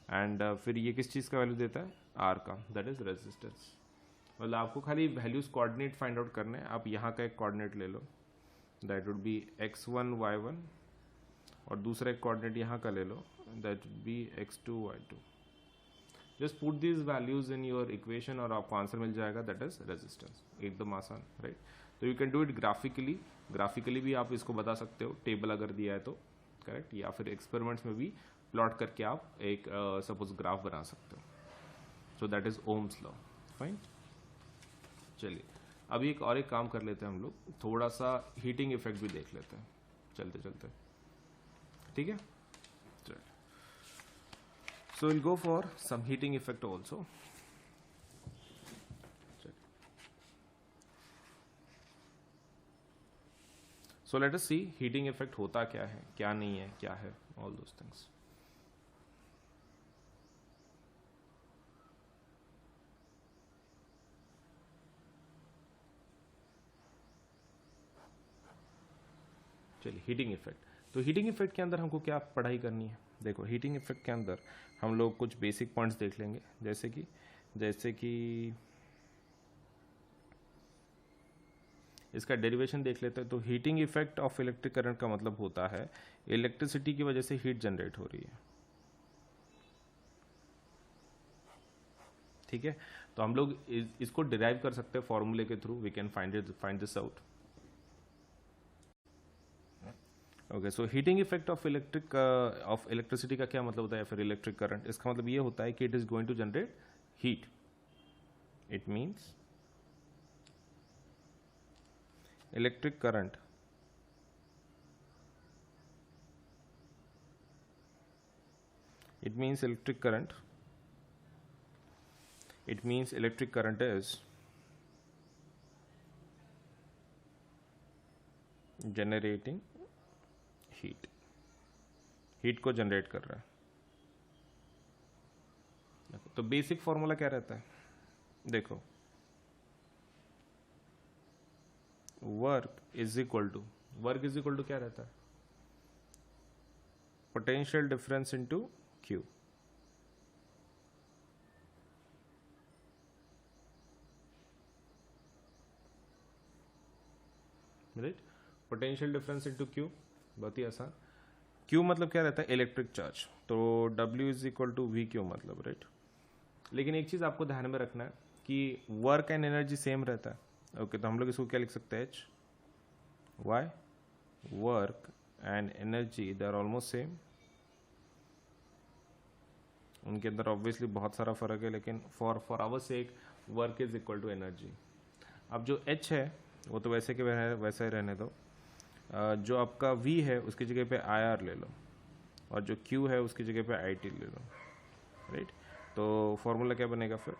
And फिर ये किस चीज़ का वैल्यू देता है? R का, दैट इज रेजिस्टेंस। मतलब आपको खाली वैल्यूज कोऑर्डिनेट फाइंड आउट करने हैं। आप यहाँ का एक कोऑर्डिनेट ले लो, that would B x1 y1, और दूसरा एक कोऑर्डिनेट यहाँ का ले लो, that would be x2 y2। Just put these values in your equation और आपको आंसर मिल जाएगा, दैट इज रेजिस्टेंस। एकदम आसान, राइट? तो you can do it graphically, graphically भी आप इसको बता सकते हो, टेबल अगर दिया है तो, करेक्ट? या फिर एक्सपेरिमेंट्स में भी प्लॉट करके आप एक सपोज ग्राफ बना सकते हो। So that is Ohm's law, fine. चलिए अभी एक काम कर लेते हैं हम लोग, थोड़ा सा हीटिंग इफेक्ट भी देख लेते हैं चलते चलते, ठीक है? चलिए, so will go for some heating effect also. So let us see heating effect होता क्या है, क्या नहीं है, क्या है, ऑल दोस थिंग्स। चलिए, हीटिंग इफेक्ट। तो हीटिंग इफेक्ट के अंदर हमको क्या पढ़ाई करनी है? देखो, हीटिंग इफेक्ट के अंदर हम लोग कुछ बेसिक पॉइंट्स देख लेंगे, जैसे कि इसका डेरिवेशन देख लेते हैं। तो heating effect of electric current का मतलब होता है इलेक्ट्रिसिटी की वजह से हीट जनरेट हो रही है, ठीक है? तो हम लोग इसको डिराइव कर सकते हैं फॉर्मूले के through, we can find this out. Okay, so heating effect of electricity का क्या मतलब होता है, फिर इलेक्ट्रिक करंट? इसका मतलब ये होता है कि it is going to generate heat. It means electric current electric current is generating heat को जनरेट कर रहा है। तो बेसिक फॉर्मूला क्या रहता है? देखो, वर्क इज इक्वल टू क्या रहता है? Potential difference into Q, right? Potential difference into Q, बहुत ही आसान। क्यू मतलब क्या रहता है? Electric charge. तो W is equal to V Q मतलब, राइट? लेकिन एक चीज आपको ध्यान में रखना है कि वर्क एंड एनर्जी सेम रहता है। ओके, तो हम लोग इसको क्या लिख सकते हैं? H why, work and energy they are almost same. उनके अंदर ऑब्वियसली बहुत सारा फर्क है, लेकिन for our sake work is equal to energy. अब जो H है वो तो वैसे के वैसा ही रहने दो। जो आपका V है उसकी जगह पे IR ले लो, और जो Q है उसकी जगह पे IT ले लो, राइट? तो फॉर्मूला क्या बनेगा फिर?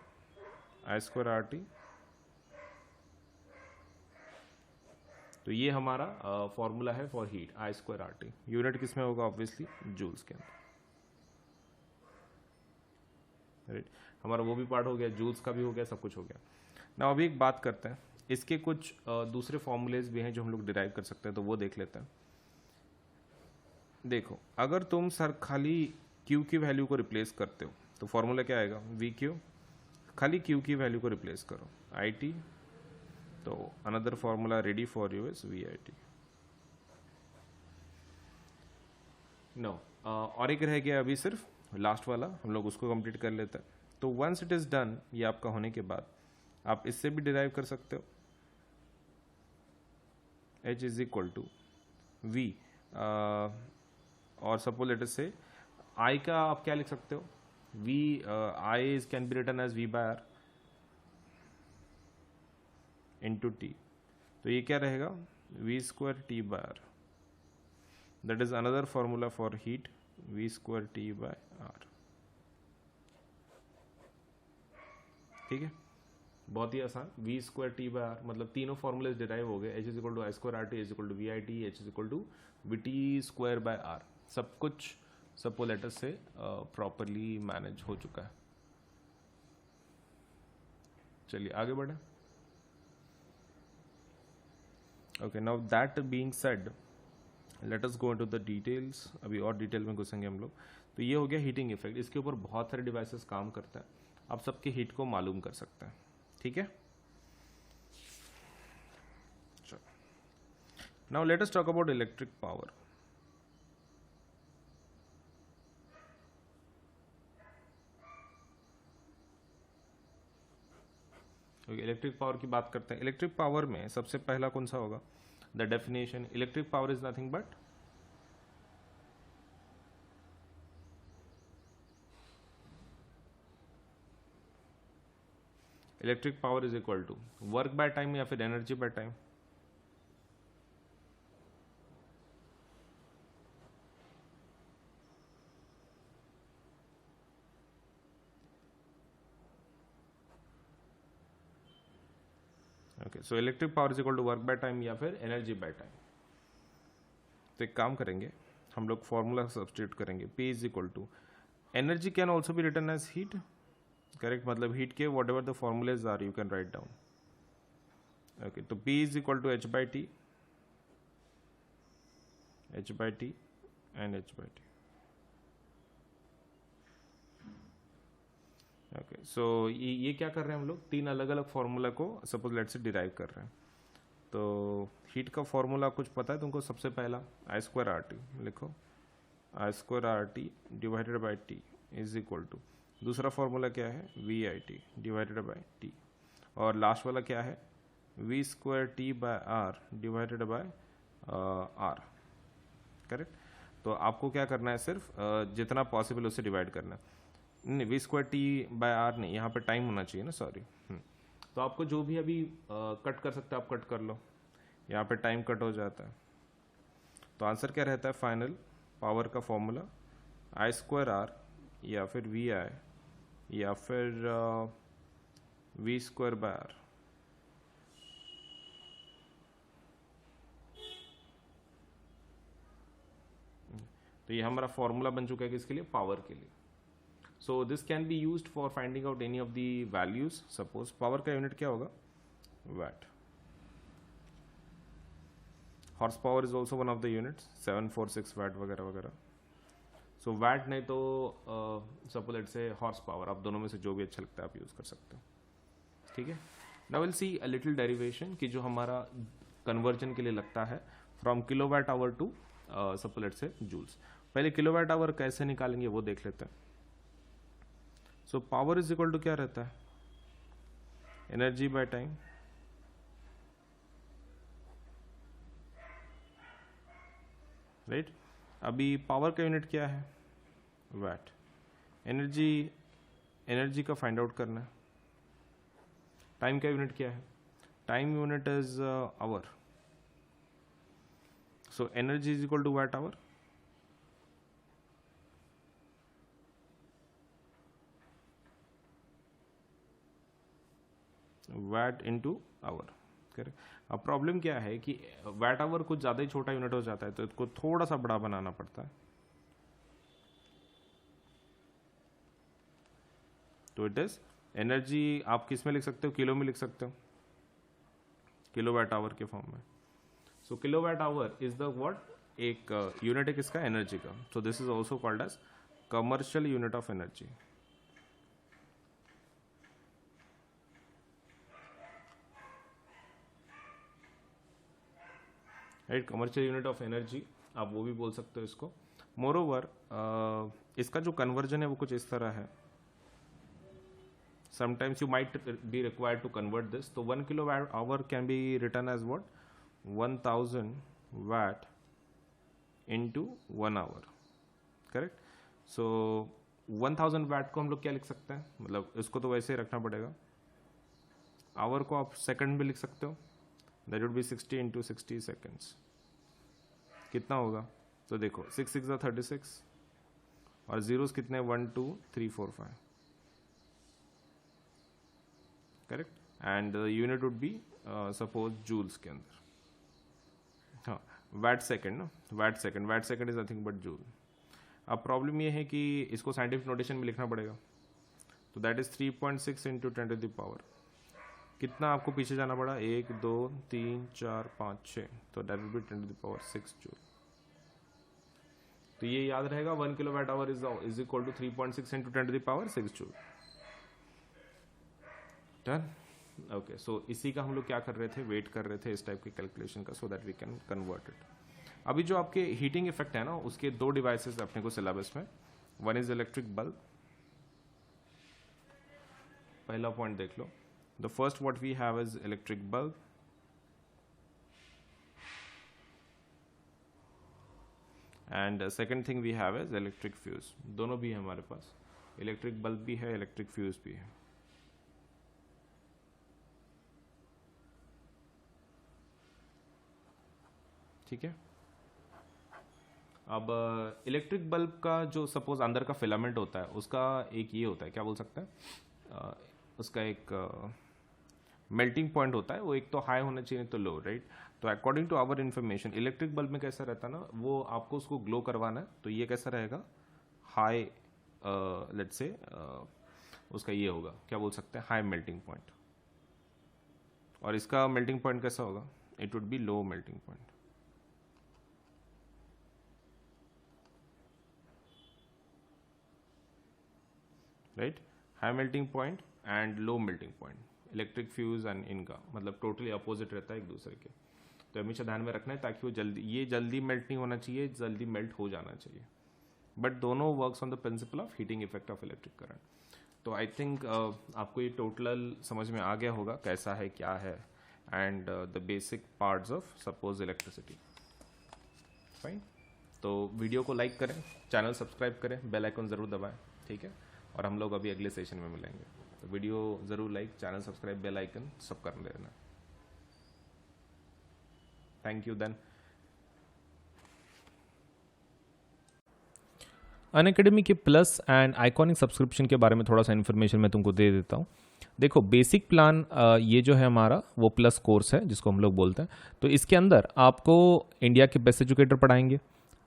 I² RT। तो ये हमारा फॉर्मूला है for heat, I² RT। Unit किस में होगा? ऑब्वियसली जूल्स के अंदर, राइट? हमारा वो भी पार्ट हो गया, जूल्स का भी हो गया, सब कुछ हो गया। ना अभी एक बात करते हैं, इसके कुछ दूसरे फॉर्मूलेज भी हैं जो हम लोग डिराइव कर सकते हैं, तो वो देख लेते हैं। देखो, अगर तुम सर खाली Q की वैल्यू को रिप्लेस करते हो तो फॉर्मूला क्या आएगा? VQ। खाली Q की वैल्यू को रिप्लेस करो, IT। तो another formula ready for you is VIT। No, और एक रह गया अभी सिर्फ लास्ट वाला, हम लोग उसको कंप्लीट कर लेते हैं। तो वंस इट इज डन, ये आपका होने के बाद आप इससे भी डिराइव कर सकते हो, H is equal to V, और suppose let us say I का आप क्या लिख सकते हो, V, I is can be written as V by R into T, तो ये क्या रहेगा, V square T by R, that is another formula for heat, V square T by R. ठीक है, बहुत ही आसान, V square T by R, मतलब तीनों फॉर्मूलेज डिराइव हो गए, H is equal to I square R T is equal to V I T, H is equal to V T square by are, सब कुछ सपोज लेट अस से properly manage हो चुका है। चलिए आगे बढ़े। Okay, now that being said let us go into the details, अभी और डिटेल में घुसेंगे हम लोग। तो ये हो गया हीटिंग इफेक्ट, इसके ऊपर बहुत सारे डिवाइसेस काम करते हैं, आप सबके हीट को मालूम कर सकते हैं। ठीक है, चलो now let us talk about electric power. Electric power की बात करते हैं। इलेक्ट्रिक पावर में सबसे पहला कौन सा होगा, the definition, electric power is nothing but electric power is equal to work by time या फिर energy by time. Okay, so electric power is equal to work by time या फिर एनर्जी बाय टाइम। तो एक काम करेंगे, हम लोग फॉर्मूला सब्स्टिट्यूट करेंगे, P is equal to energy can also be written as heat, correct, मतलब हीट के whatever the formulas are you can write down. Okay, तो P is equal to H by T, H by T and H by T. Okay, so ये क्या कर रहे हैं हम लोग, तीन अलग अलग फॉर्मूला को सपोज लेट से डिराइव कर रहे हैं। तो हीट का फॉर्मूला कुछ पता है तुमको, सबसे पहला आई स्क्वायर आर टी लिखो, I square R T divided by T is equal to, दूसरा फॉर्मूला क्या है, V I T divided by T, और लास्ट वाला क्या है, V square T by R divided by R, correct. तो आपको क्या करना है, सिर्फ जितना पॉसिबल उससे डिवाइड करना है, नहीं V square T by R नहीं, यहाँ पे टाइम होना चाहिए ना, सॉरी। तो आपको जो भी अभी कट कर सकते हैं आप कट कर लो, यहाँ पे टाइम कट हो जाता है। तो आंसर क्या रहता है फाइनल, पावर का फॉर्मूला आई स्क्वायर आर या फिर वी आई या फिर वी स्क्वायर बाय आर। तो ये हमारा फॉर्मूला बन चुका है किसके लिए, पावर के लिए। So this can be used for finding out any of the values. Suppose power का यूनिट क्या होगा, watt. Horse power is also one of the units, 746 watt वगैरह वगैरह। सो वैट नहीं तो suppose let say horse power, आप दोनों में से जो भी अच्छा लगता है आप यूज कर सकते हो। ठीक है, now will see a little derivation कि जो हमारा कन्वर्जन के लिए लगता है from kilowatt hour to suppose let say joules. पहले किलोवाट आवर कैसे निकालेंगे वो देख लेते हैं। So power is equal to क्या रहता है, एनर्जी बाय टाइम, राइट। अभी पावर का यूनिट क्या है, वैट। एनर्जी का फाइंड आउट करना है। टाइम का यूनिट क्या है, time unit is hour. So energy is equal to watt hour, watt into hour, correct. अब प्रॉब्लम क्या है कि वैट आवर कुछ ज़्यादा ही छोटा यूनिट हो जाता है, तो इसको थोड़ा सा बड़ा बनाना पड़ता है। तो इट इज एनर्जी, आप किस में लिख सकते हो, किलो में लिख सकते हो, किलो वैट आवर के फॉर्म में। So kilo watt hour is the what, एक यूनिट है किसका, एनर्जी का। So this is also called as commercial unit of energy. Right, commercial unit of energy आप वो भी बोल सकते हो इसको। मोर ओवर इसका जो कन्वर्जन है वो कुछ इस तरह है। sometimes you might be required to convert this. So 1 kilowatt hour can be written as what? 1000 watt into 1 hour, correct? So 1000 watt को हम लोग क्या लिख सकते हैं, मतलब इसको तो वैसे ही रखना पड़ेगा, आवर को आप सेकंड में लिख सकते हो, that would B 60 into 60 seconds. कितना होगा? तो देखो 6 6 36 और जीरोस कितने 1 2 3 4 5, correct. And unit would be suppose joules के अंदर. हाँ, वैट सेकेंड ना, watt second is nothing but joule. अब प्रॉब्लम ये है कि इसको साइंटिफिक नोटेशन में लिखना पड़ेगा. तो that is 3.6 into 10 to the power. कितना आपको पीछे जाना पड़ा? 1 2 3 4 5 6, तो that will be 10 to the power 6 joule. तो ये याद रहेगा, 1 kilowatt hour is equal to 3.6 into 10 to the power 6 joule. Done. Okay, so इसी का हम लोग क्या कर रहे थे, वेट कर रहे थे इस टाइप की कैलकुलेशन का, so that we can convert it. अभी जो आपके हीटिंग इफेक्ट है ना, उसके दो डिवाइसेस अपने को सिलेबस में. One is electric bulb. पहला पॉइंट देख लो. The first what we have is electric bulb, and second thing we have is electric fuse. दोनों भी है हमारे पास, इलेक्ट्रिक बल्ब भी है, इलेक्ट्रिक फ्यूज भी है. ठीक है. अब इलेक्ट्रिक बल्ब का जो सपोज अंदर का फिलामेंट होता है, उसका एक ये होता है, क्या बोल सकते हैं, उसका एक मेल्टिंग पॉइंट होता है. वो एक तो हाई होना चाहिए तो लो, राइट. तो according to our information electric bulb में कैसा रहता है ना, वो आपको उसको ग्लो करवाना है, तो ये कैसा रहेगा, हाई, लेट्स से उसका ये होगा, क्या बोल सकते हैं, हाई मेल्टिंग पॉइंट. और इसका मेल्टिंग पॉइंट कैसा होगा, it would B low melting point. Right, high melting point and low melting point. Electric fuse and इनका मतलब टोटली अपोजिट रहता है एक दूसरे के. तो हमेशा ध्यान में रखना है, ताकि वो जल्दी मेल्ट नहीं होना चाहिए, जल्दी मेल्ट हो जाना चाहिए. बट दोनों works on the principle of heating effect of electric current. तो आई थिंक आपको ये टोटल समझ में आ गया होगा कैसा है, क्या है, and the basic parts of suppose electricity. Fine. तो वीडियो को लाइक करें, चैनल सब्सक्राइब करें, बेल आइकन ज़रूर दबाएं. ठीक है. और हम लोग अभी अगले सेशन में मिलेंगे. तो वीडियो ज़रूर like, channel subscribe, bell icon सब कर लेना. Thank you. देन अनअकैडमी के प्लस एंड आइकॉनिक सब्सक्रिप्शन के बारे में थोड़ा सा इन्फॉर्मेशन मैं तुमको दे देता हूँ. देखो, बेसिक प्लान ये जो है हमारा वो प्लस कोर्स है जिसको हम लोग बोलते हैं. तो इसके अंदर आपको इंडिया के बेस्ट एजुकेटर पढ़ाएंगे,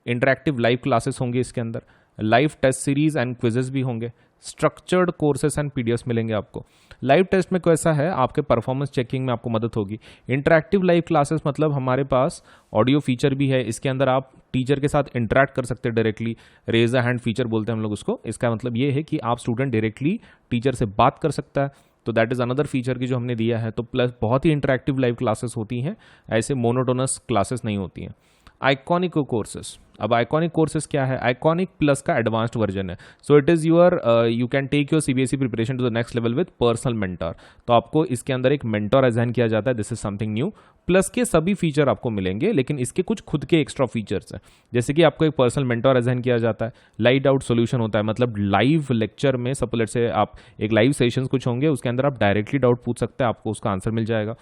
इंटरैक्टिव लाइव क्लासेस होंगे इसके अंदर, live test series and quizzes भी होंगे, स्ट्रक्चर्ड कोर्सेस एंड पीडीएफ मिलेंगे आपको. लाइव टेस्ट में कैसा है, आपके परफॉर्मेंस चेकिंग में आपको मदद होगी. इंटरैक्टिव लाइव क्लासेस मतलब हमारे पास ऑडियो फीचर भी है, इसके अंदर आप टीचर के साथ इंटरैक्ट कर सकते हैं directly. Raise a hand feature बोलते हैं हम लोग उसको. इसका मतलब ये है कि आप स्टूडेंट डायरेक्टली टीचर से बात कर सकता है. तो दैट इज अनदर फीचर की जो हमने दिया है. तो प्लस बहुत ही इंटरैक्टिव लाइव क्लासेस होती हैं, ऐसे मोनोटोनस क्लासेस नहीं होती हैं. Iconic courses. अब आइकॉनिक कोर्सेज क्या है, आइकॉनिक प्लस का एडवांस्ड वर्जन है. So it is your you can take your CBSE preparation to the next level with personal mentor. तो आपको इसके अंदर एक मेंटर असाइन किया जाता है. This is something new. Plus के सभी फीचर आपको मिलेंगे, लेकिन इसके कुछ खुद के एक्स्ट्रा फीचर्स हैं. जैसे कि आपको एक पर्सनल मेंटर असाइन किया जाता है. लाइव डाउट सोल्यूशन होता है, मतलब लाइव लेक्चर में सपोज से आप एक लाइव सेशंस कुछ होंगे, उसके अंदर आप डायरेक्टली डाउट पूछ सकते हैं, आपको उसका आंसर मिल जाएगा.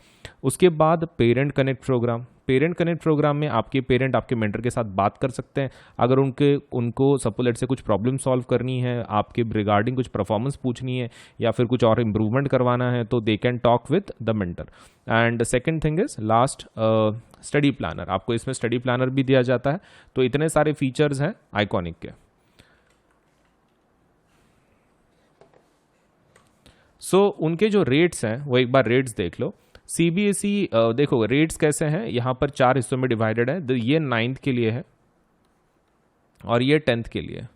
उसके बाद parent connect program. Parent connect program में आपके पेरेंट आपके मेंटर के साथ बात कर सकते हैं. अगर उनको सपोज से कुछ प्रॉब्लम सॉल्व करनी है, आपके रिगार्डिंग कुछ परफॉर्मेंस पूछनी है, या फिर कुछ और इम्प्रूवमेंट करवाना है, तो they can talk with the mentor. And second thing is last study planner. आपको इसमें स्टडी प्लानर भी दिया जाता है. तो इतने सारे फीचर्स हैं आइकॉनिक के. सो उनके जो रेट्स हैं वो एक बार रेट्स देख लो. सीबीएसई देखो रेट्स कैसे हैं, यहाँ पर 4 हिस्सों में डिवाइडेड है. ये 9th के लिए है और ये 10th के लिए.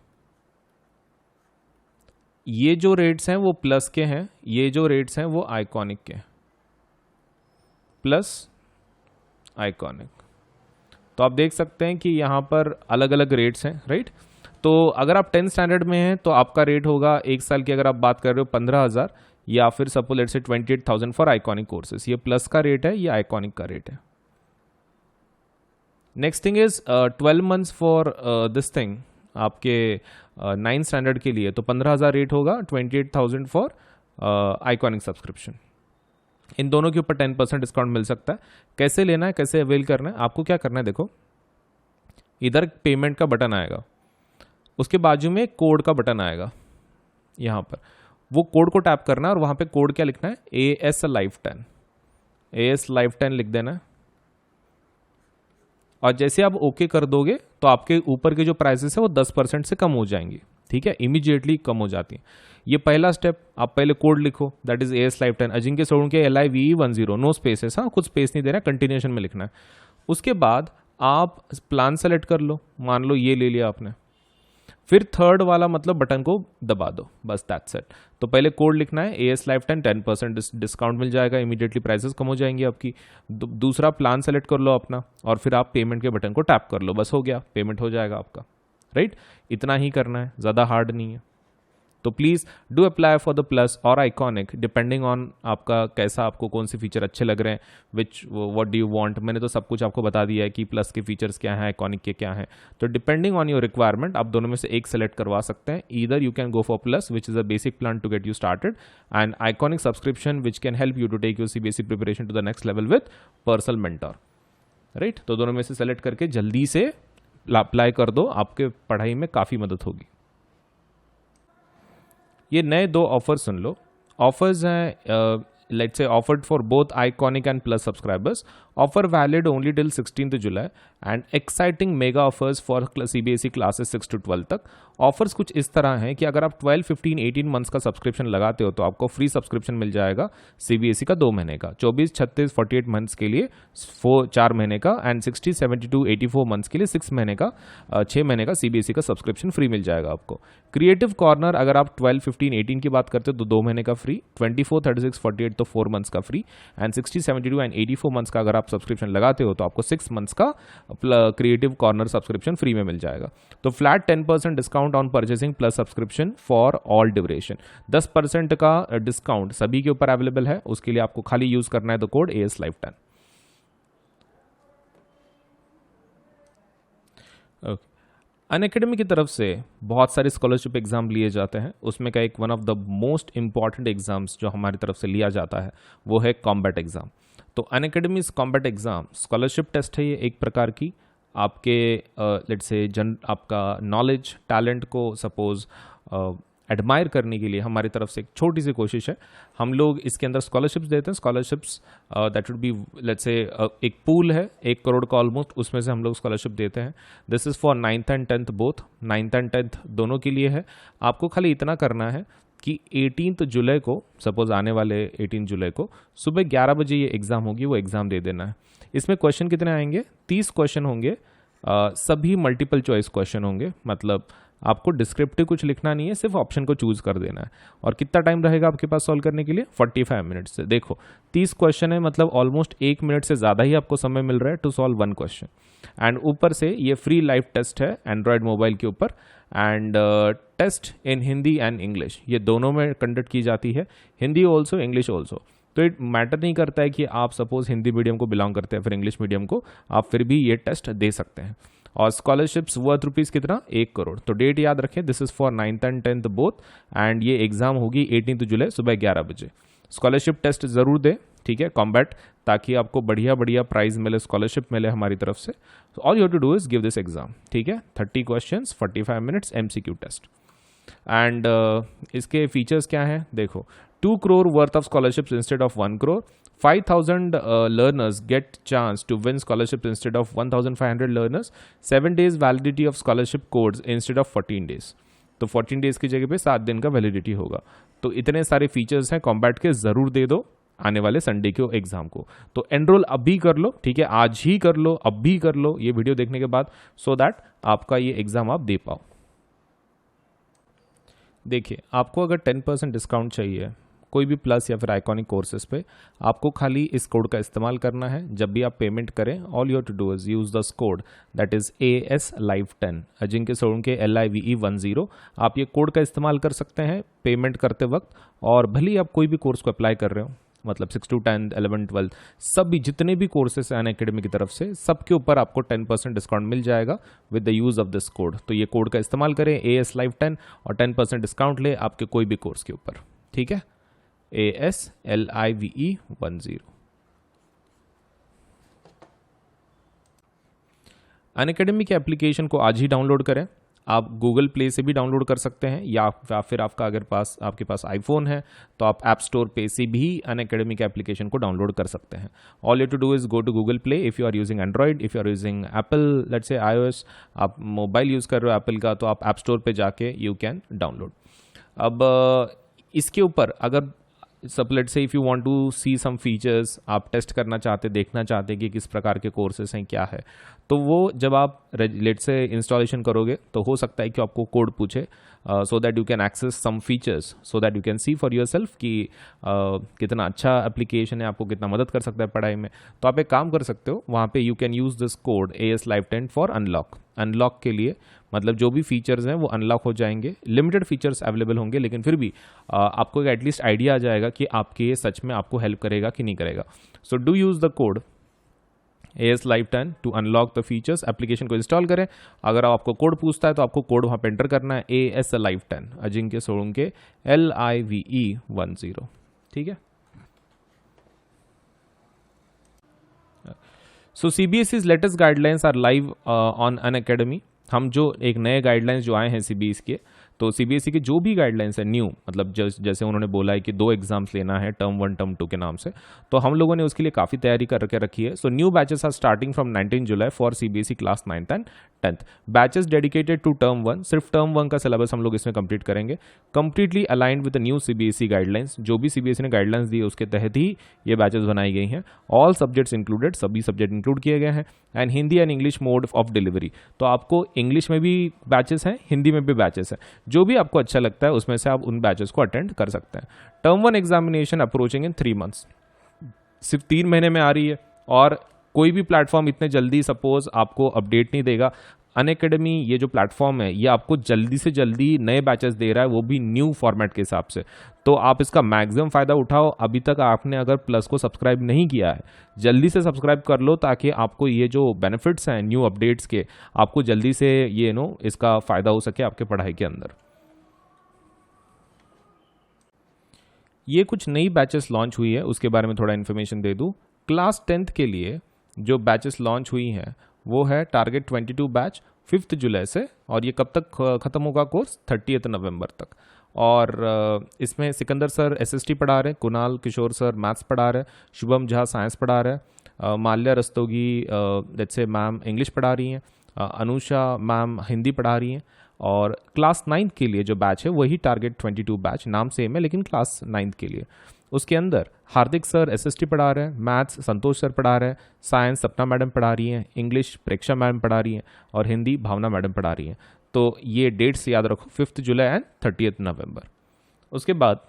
ये जो रेट्स हैं वो प्लस के हैं, ये जो रेट्स हैं वो आइकॉनिक के. Plus iconic. तो आप देख सकते हैं कि यहाँ पर अलग अलग रेट्स हैं, राइट. तो अगर आप 10th स्टैंडर्ड में हैं तो आपका रेट होगा 1 साल की, अगर आप बात कर रहे हो 15,000. या फिर सपोज लेट्स से 28,000 फॉर आइकॉनिक कोर्सेज। ये प्लस का रेट है, ये आइकॉनिक का रेट है। Next thing is 12 months for this thing, आपके 9th स्टैंडर्ड के लिए तो 15,000 रेट होगा, 28,000 फॉर आइकॉनिक सब्सक्रिप्शन। इन दोनों के ऊपर 10% डिस्काउंट मिल सकता है। कैसे लेना है, कैसे अवेल करना है, आपको क्या करना है, देखो इधर पेमेंट का बटन आएगा, उसके बाजू में कोड का बटन आएगा यहाँ पर, वो कोड को टैप करना है और वहाँ पे कोड क्या लिखना है, AS Live 10, AS Live 10 लिख देना है। और जैसे आप ओके कर दोगे तो आपके ऊपर के जो प्राइसेस है वो 10% से कम हो जाएंगी, ठीक है, इमीडिएटली कम हो जाती है। ये पहला स्टेप, आप पहले कोड लिखो, that is AS Live 10 Ajinkya Solanke LIVE10, no spaces, हाँ कुछ स्पेस नहीं देना, कंटिन्यूएशन में लिखना है। उसके बाद आप प्लान सेलेक्ट कर लो, मान लो ये ले लिया आपने, फिर थर्ड वाला मतलब बटन को दबा दो, बस दैट्स इट। तो पहले कोड लिखना है AS Live 10, 10% डिस्काउंट मिल जाएगा, इमीडिएटली प्राइसेस कम हो जाएंगी आपकी। दूसरा प्लान सेलेक्ट कर लो अपना, और फिर आप पेमेंट के बटन को टैप कर लो, बस हो गया, पेमेंट हो जाएगा आपका, राइट। इतना ही करना है, ज़्यादा हार्ड नहीं है। तो please do apply for the plus और आइकॉनिक, डिपेंडिंग ऑन आपका कैसा, आपको कौन से फीचर अच्छे लग रहे हैं, विच व्हाट डू यू वांट। मैंने तो सब कुछ आपको बता दिया है कि प्लस के फीचर्स क्या हैं, आइकॉनिक के क्या हैं। तो डिपेंडिंग ऑन योर रिक्वायरमेंट आप दोनों में से एक सेलेक्ट करवा सकते हैं। Either you can go for plus which is a basic plan to get you started, and iconic subscription which can help you to take your CBSE preparation to the next level with personal mentor, right. तो दोनों में से select करके जल्दी से apply कर दो, आपके पढ़ाई में काफ़ी मदद होगी। ये नए 2 ऑफर सुन लो। ऑफर्स हैं, let's say offered for both iconic and plus subscribers, offer valid only till 16th July, and exciting mega offers for CBSE classes 6 to 12 तक। ऑफर्स कुछ इस तरह हैं कि अगर आप 12, 15, 18 मंथ्स का सब्सक्रिप्शन लगाते हो तो आपको फ्री सब्सक्रिप्शन मिल जाएगा CBSE का 2 महीने का, 24, 36, 48 मंथ्स के लिए 4 महीने का, एंड 60, 72, 84 मंथ्स के लिए 6 महीने का 6 महीने का CBSE का सब्सक्रिप्शन फ्री मिल जाएगा आपको। क्रिएटिव कॉर्नर अगर आप 12, 15, 18 की बात करते हो तो 2 महीने का फ्री, 24, 36, 48 तो 4 मंथ्स का फ्री, एंड 60, 72 एंड 84 मंथ्स का अगर आप सब्सक्रिप्शन लगाते हो तो आपको 6 मंथ्स का क्रिएटिव कॉर्नर सब्सक्रिप्शन फ्री में मिल जाएगा। तो flat 10% discount on purchasing plus subscription for all duration, 10% का डिस्काउंट सभी के ऊपर अवेलेबल है। उसके लिए आपको खाली यूज करना है the code AS Live 10। Unacademy की तरफ से बहुत सारे स्कॉलरशिप एग्जाम लिए जाते हैं, उसमें का एक one of the most important exams जो हमारी तरफ से लिया जाता है वो है कॉम्बैट एग्जाम। तो Unacademy combat exam scholarship test है, ये एक प्रकार की आपके लेट्स से आपका नॉलेज टैलेंट को सपोज एडमायर करने के लिए हमारी तरफ से एक छोटी सी कोशिश है। हम लोग इसके अंदर स्कॉलरशिप्स देते हैं। Scholarships that would B let's say एक पूल है 1 करोड़ का ऑलमोस्ट, उसमें से हम लोग स्कॉलरशिप देते हैं। This is for 9th and 10th both, 9th and 10th दोनों के लिए है। आपको खाली इतना करना है कि 18 जुलाई को, सपोज आने वाले 18 जुलाई को सुबह 11 बजे ये एग्ज़ाम होगी, वो एग्ज़ाम दे देना है। इसमें क्वेश्चन कितने आएंगे, 30 क्वेश्चन होंगे, सभी मल्टीपल चॉइस क्वेश्चन होंगे, मतलब आपको डिस्क्रिप्टिव कुछ लिखना नहीं है, सिर्फ ऑप्शन को चूज कर देना है। और कितना टाइम रहेगा आपके पास सॉल्व करने के लिए, 45 मिनट्स से। देखो 30 क्वेश्चन है, मतलब ऑलमोस्ट 1 मिनट से ज़्यादा ही आपको समय मिल रहा है टू सॉल्व 1 क्वेश्चन। एंड ऊपर से ये फ्री लाइव टेस्ट है एंड्रॉयड मोबाइल के ऊपर, and test in Hindi and English, ये दोनों में कंडक्ट की जाती है, हिंदी ऑल्सो इंग्लिश ऑल्सो। तो इट मैटर नहीं करता है कि आप सपोज हिंदी मीडियम को बिलोंग करते हैं फिर इंग्लिश मीडियम को, आप फिर भी ये टेस्ट दे सकते हैं। और स्कॉलरशिप्स वर्थ रुपीज़ कितना, 1 करोड़। तो डेट याद रखें, this is for 9th and 10th both, and ये एग्जाम होगी 18 जुलाई सुबह 11 बजे। स्कॉलरशिप टेस्ट ज़रूर दें, ठीक है, कॉम्बैट, ताकि आपको बढ़िया बढ़िया प्राइज मिले, स्कॉलरशिप मिले हमारी तरफ से। तो all you have to do is give this exam, ठीक है, 30 questions, 45 minutes, MCQ test. And इसके फीचर्स क्या हैं, देखो 2 crore worth of scholarships instead of 1 crore, 5,000 learners get chance to win scholarships instead of 1,500 learners, 7 days validity of scholarship codes instead of 14 days। तो 14 days की जगह पे 7 दिन का वैलिडिटी होगा। तो इतने सारे फीचर्स हैं कॉम्बैट के, ज़रूर दे दो आने वाले संडे के एग्जाम को। तो एनरोल अभी कर लो, ठीक है, आज ही कर लो, अभी कर लो ये वीडियो देखने के बाद, सो दैट आपका ये एग्जाम आप दे पाओ। देखिए आपको अगर 10% डिस्काउंट चाहिए कोई भी प्लस या फिर आइकॉनिक कोर्सेज पे आपको खाली इस कोड का इस्तेमाल करना है। जब भी आप पेमेंट करें, all you have to do is use this code that is ASLive10, Ajinkya Solanke LIVE10। आप ये कोड का इस्तेमाल कर सकते हैं पेमेंट करते वक्त, और भले ही आप कोई भी कोर्स को अप्लाई कर रहे हो, मतलब 6 to 10, 11, 12 सभी जितने भी कोर्सेस हैं अनअकैडमी की तरफ से, सबके ऊपर आपको 10% डिस्काउंट मिल जाएगा with the use of this code. तो ये कोड का इस्तेमाल करें ASLive10 और 10% डिस्काउंट ले आपके कोई भी कोर्स के ऊपर, ठीक है। ASLIVE10। अनअकैडमी के एप्लीकेशन को आज ही डाउनलोड करें। आप गूगल प्ले से भी डाउनलोड कर सकते हैं, या फिर आपके पास आईफोन है तो आप ऐप स्टोर पे से भी अनअकैडमी के एप्लीकेशन को डाउनलोड कर सकते हैं। All you to do is go to Google Play if you are using Android, if you are using Apple, let's say iOS, आप मोबाइल यूज़ कर रहे हो एप्पल का, तो आप ऐप स्टोर पे जाके यू कैन डाउनलोड। अब इसके ऊपर अगर सब let say if you want to see some features, आप टेस्ट करना चाहते, देखना चाहते कि किस प्रकार के कोर्सेज हैं, क्या है, तो वो जब आप लेट से इंस्टॉलेशन करोगे तो हो सकता है कि आपको कोड पूछे, so that you can access some features, so that you can see for yourself कि कितना अच्छा एप्लीकेशन है, आपको कितना मदद कर सकता है पढ़ाई में। तो आप एक काम कर सकते हो, वहाँ पे you can use this code ASLive10 for unlock के लिए, मतलब जो भी फीचर्स हैं वो अनलॉक हो जाएंगे। लिमिटेड फीचर्स अवेलेबल होंगे, लेकिन फिर भी आपको एटलीस्ट आइडिया आ जाएगा कि आपके ये सच में आपको हेल्प करेगा कि नहीं करेगा। So do use the code ASLive10 to unlock the features. Application को इंस्टॉल करें। अगर आपको कोड पूछता है तो आपको कोड वहाँ पे एंटर करना है ASLive10, अजिंक्य सोलंके LIVE10, ठीक है। So CBSE's latest guidelines are live on Unacademy. हम जो एक नए गाइडलाइंस जो आए हैं CBSE के, तो CBSE के जो भी गाइडलाइंस है न्यू, मतलब जैसे उन्होंने बोला है कि 2 एग्जाम्स लेना है टर्म 1 टर्म 2 के नाम से, तो हम लोगों ने उसके लिए काफ़ी तैयारी करके रखी है। So new batches are starting from 19 July for CBSE class 9th and 10th। Batches dedicated to term 1, सिर्फ टर्म 1 का सिलेबस हम लोग इसमें कंप्लीट करेंगे, completely aligned with the new CBSE guidelines. जो भी CBSE ने गाइडलाइंस दी है उसके तहत ही ये बैचेस बनाई गई हैं। ऑल सब्जेक्ट्स इंक्लूडेड, सभी सब्जेक्ट इंक्लूड किए गए हैं, and Hindi and English mode of delivery. तो आपको इंग्लिश में भी बैचेस हैं, हिंदी में भी बैचेस हैं, जो भी आपको अच्छा लगता है उसमें से आप उन बैचेस को अटेंड कर सकते हैं। टर्म 1 एग्जामिनेशन अप्रोचिंग इन 3 months, सिर्फ 3 महीने में आ रही है, और कोई भी प्लेटफॉर्म इतने जल्दी सपोज आपको अपडेट नहीं देगा। अनअकैडमी ये जो प्लेटफॉर्म है ये आपको जल्दी से जल्दी नए बैचेस दे रहा है, वो भी न्यू फॉर्मेट के हिसाब से। तो आप इसका मैक्सिमम फ़ायदा उठाओ। अभी तक आपने अगर प्लस को सब्सक्राइब नहीं किया है, जल्दी से सब्सक्राइब कर लो, ताकि आपको ये जो बेनिफिट्स हैं न्यू अपडेट्स के, आपको जल्दी से ये इसका फ़ायदा हो सके आपके पढ़ाई के अंदर। ये कुछ नई बैचेस लॉन्च हुई है, उसके बारे में थोड़ा इन्फॉर्मेशन दे दूँ। क्लास 10th के लिए जो बैचेस लॉन्च हुई हैं वो है टारगेट 22 बैच 5 जुलाई से, और ये कब तक ख़त्म होगा कोर्स? 30 नवंबर तक। और इसमें सिकंदर सर SST पढ़ा रहे हैं, कुणाल किशोर सर मैथ्स पढ़ा रहे हैं, शुभम झा साइंस पढ़ा रहे हैं, Mallya Rastogi let's say ma'am English पढ़ा रही हैं, अनुषा मैम हिंदी पढ़ा रही हैं। और क्लास 9th के लिए जो बैच है वही टारगेट 22 बैच, नाम सेम है लेकिन क्लास 9th के लिए। उसके अंदर हार्दिक सर SST पढ़ा रहे हैं, मैथ्स संतोष सर पढ़ा रहे हैं, साइंस सपना मैडम पढ़ा रही हैं, इंग्लिश प्रेक्षा मैडम पढ़ा रही हैं, और हिंदी भावना मैडम पढ़ा रही हैं। तो ये डेट्स याद रखो, 5 जुलाई एंड 30 नवंबर। उसके बाद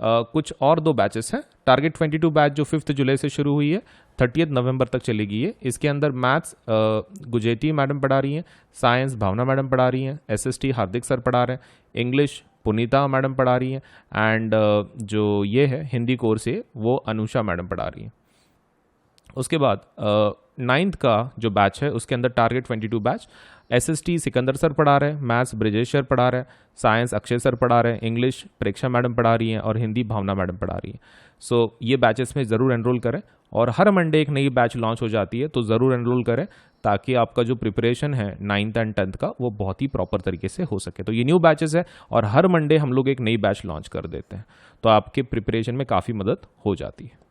कुछ और 2 बैचेस हैं। टारगेट 22 बैच जो 5 जुलाई से शुरू हुई है, 30 नवंबर तक चलेगी ये। इसके अंदर मैथ्स गुजेटी मैडम पढ़ा रही हैं, साइंस भावना मैडम पढ़ा रही हैं, SST हार्दिक सर पढ़ा रहे हैं, इंग्लिश पुनीता मैडम पढ़ा रही हैं, एंड जो ये है हिंदी कोर्स है वो अनुषा मैडम पढ़ा रही हैं। उसके बाद 9th का जो बैच है उसके अंदर target 22 batch SST Sikandar sir पढ़ा रहे हैं, मैथ्स ब्रिजेश सर पढ़ा रहे हैं, साइंस अक्षय सर पढ़ा रहे हैं, इंग्लिश प्रेक्षा मैडम पढ़ा रही हैं, और हिंदी भावना मैडम पढ़ा रही हैं। सो ये बैचेस में ज़रूर एनरोल करें, और हर मंडे एक नई बैच लॉन्च हो जाती है, तो ज़रूर एनरोल करें, ताकि आपका जो प्रिपरेशन है 9th एंड 10th का वो बहुत ही प्रॉपर तरीके से हो सके। तो ये न्यू बैचेस है, और हर मंडे हम लोग एक नई बैच लॉन्च कर देते हैं, तो आपके प्रिपरेशन में काफ़ी मदद हो जाती है।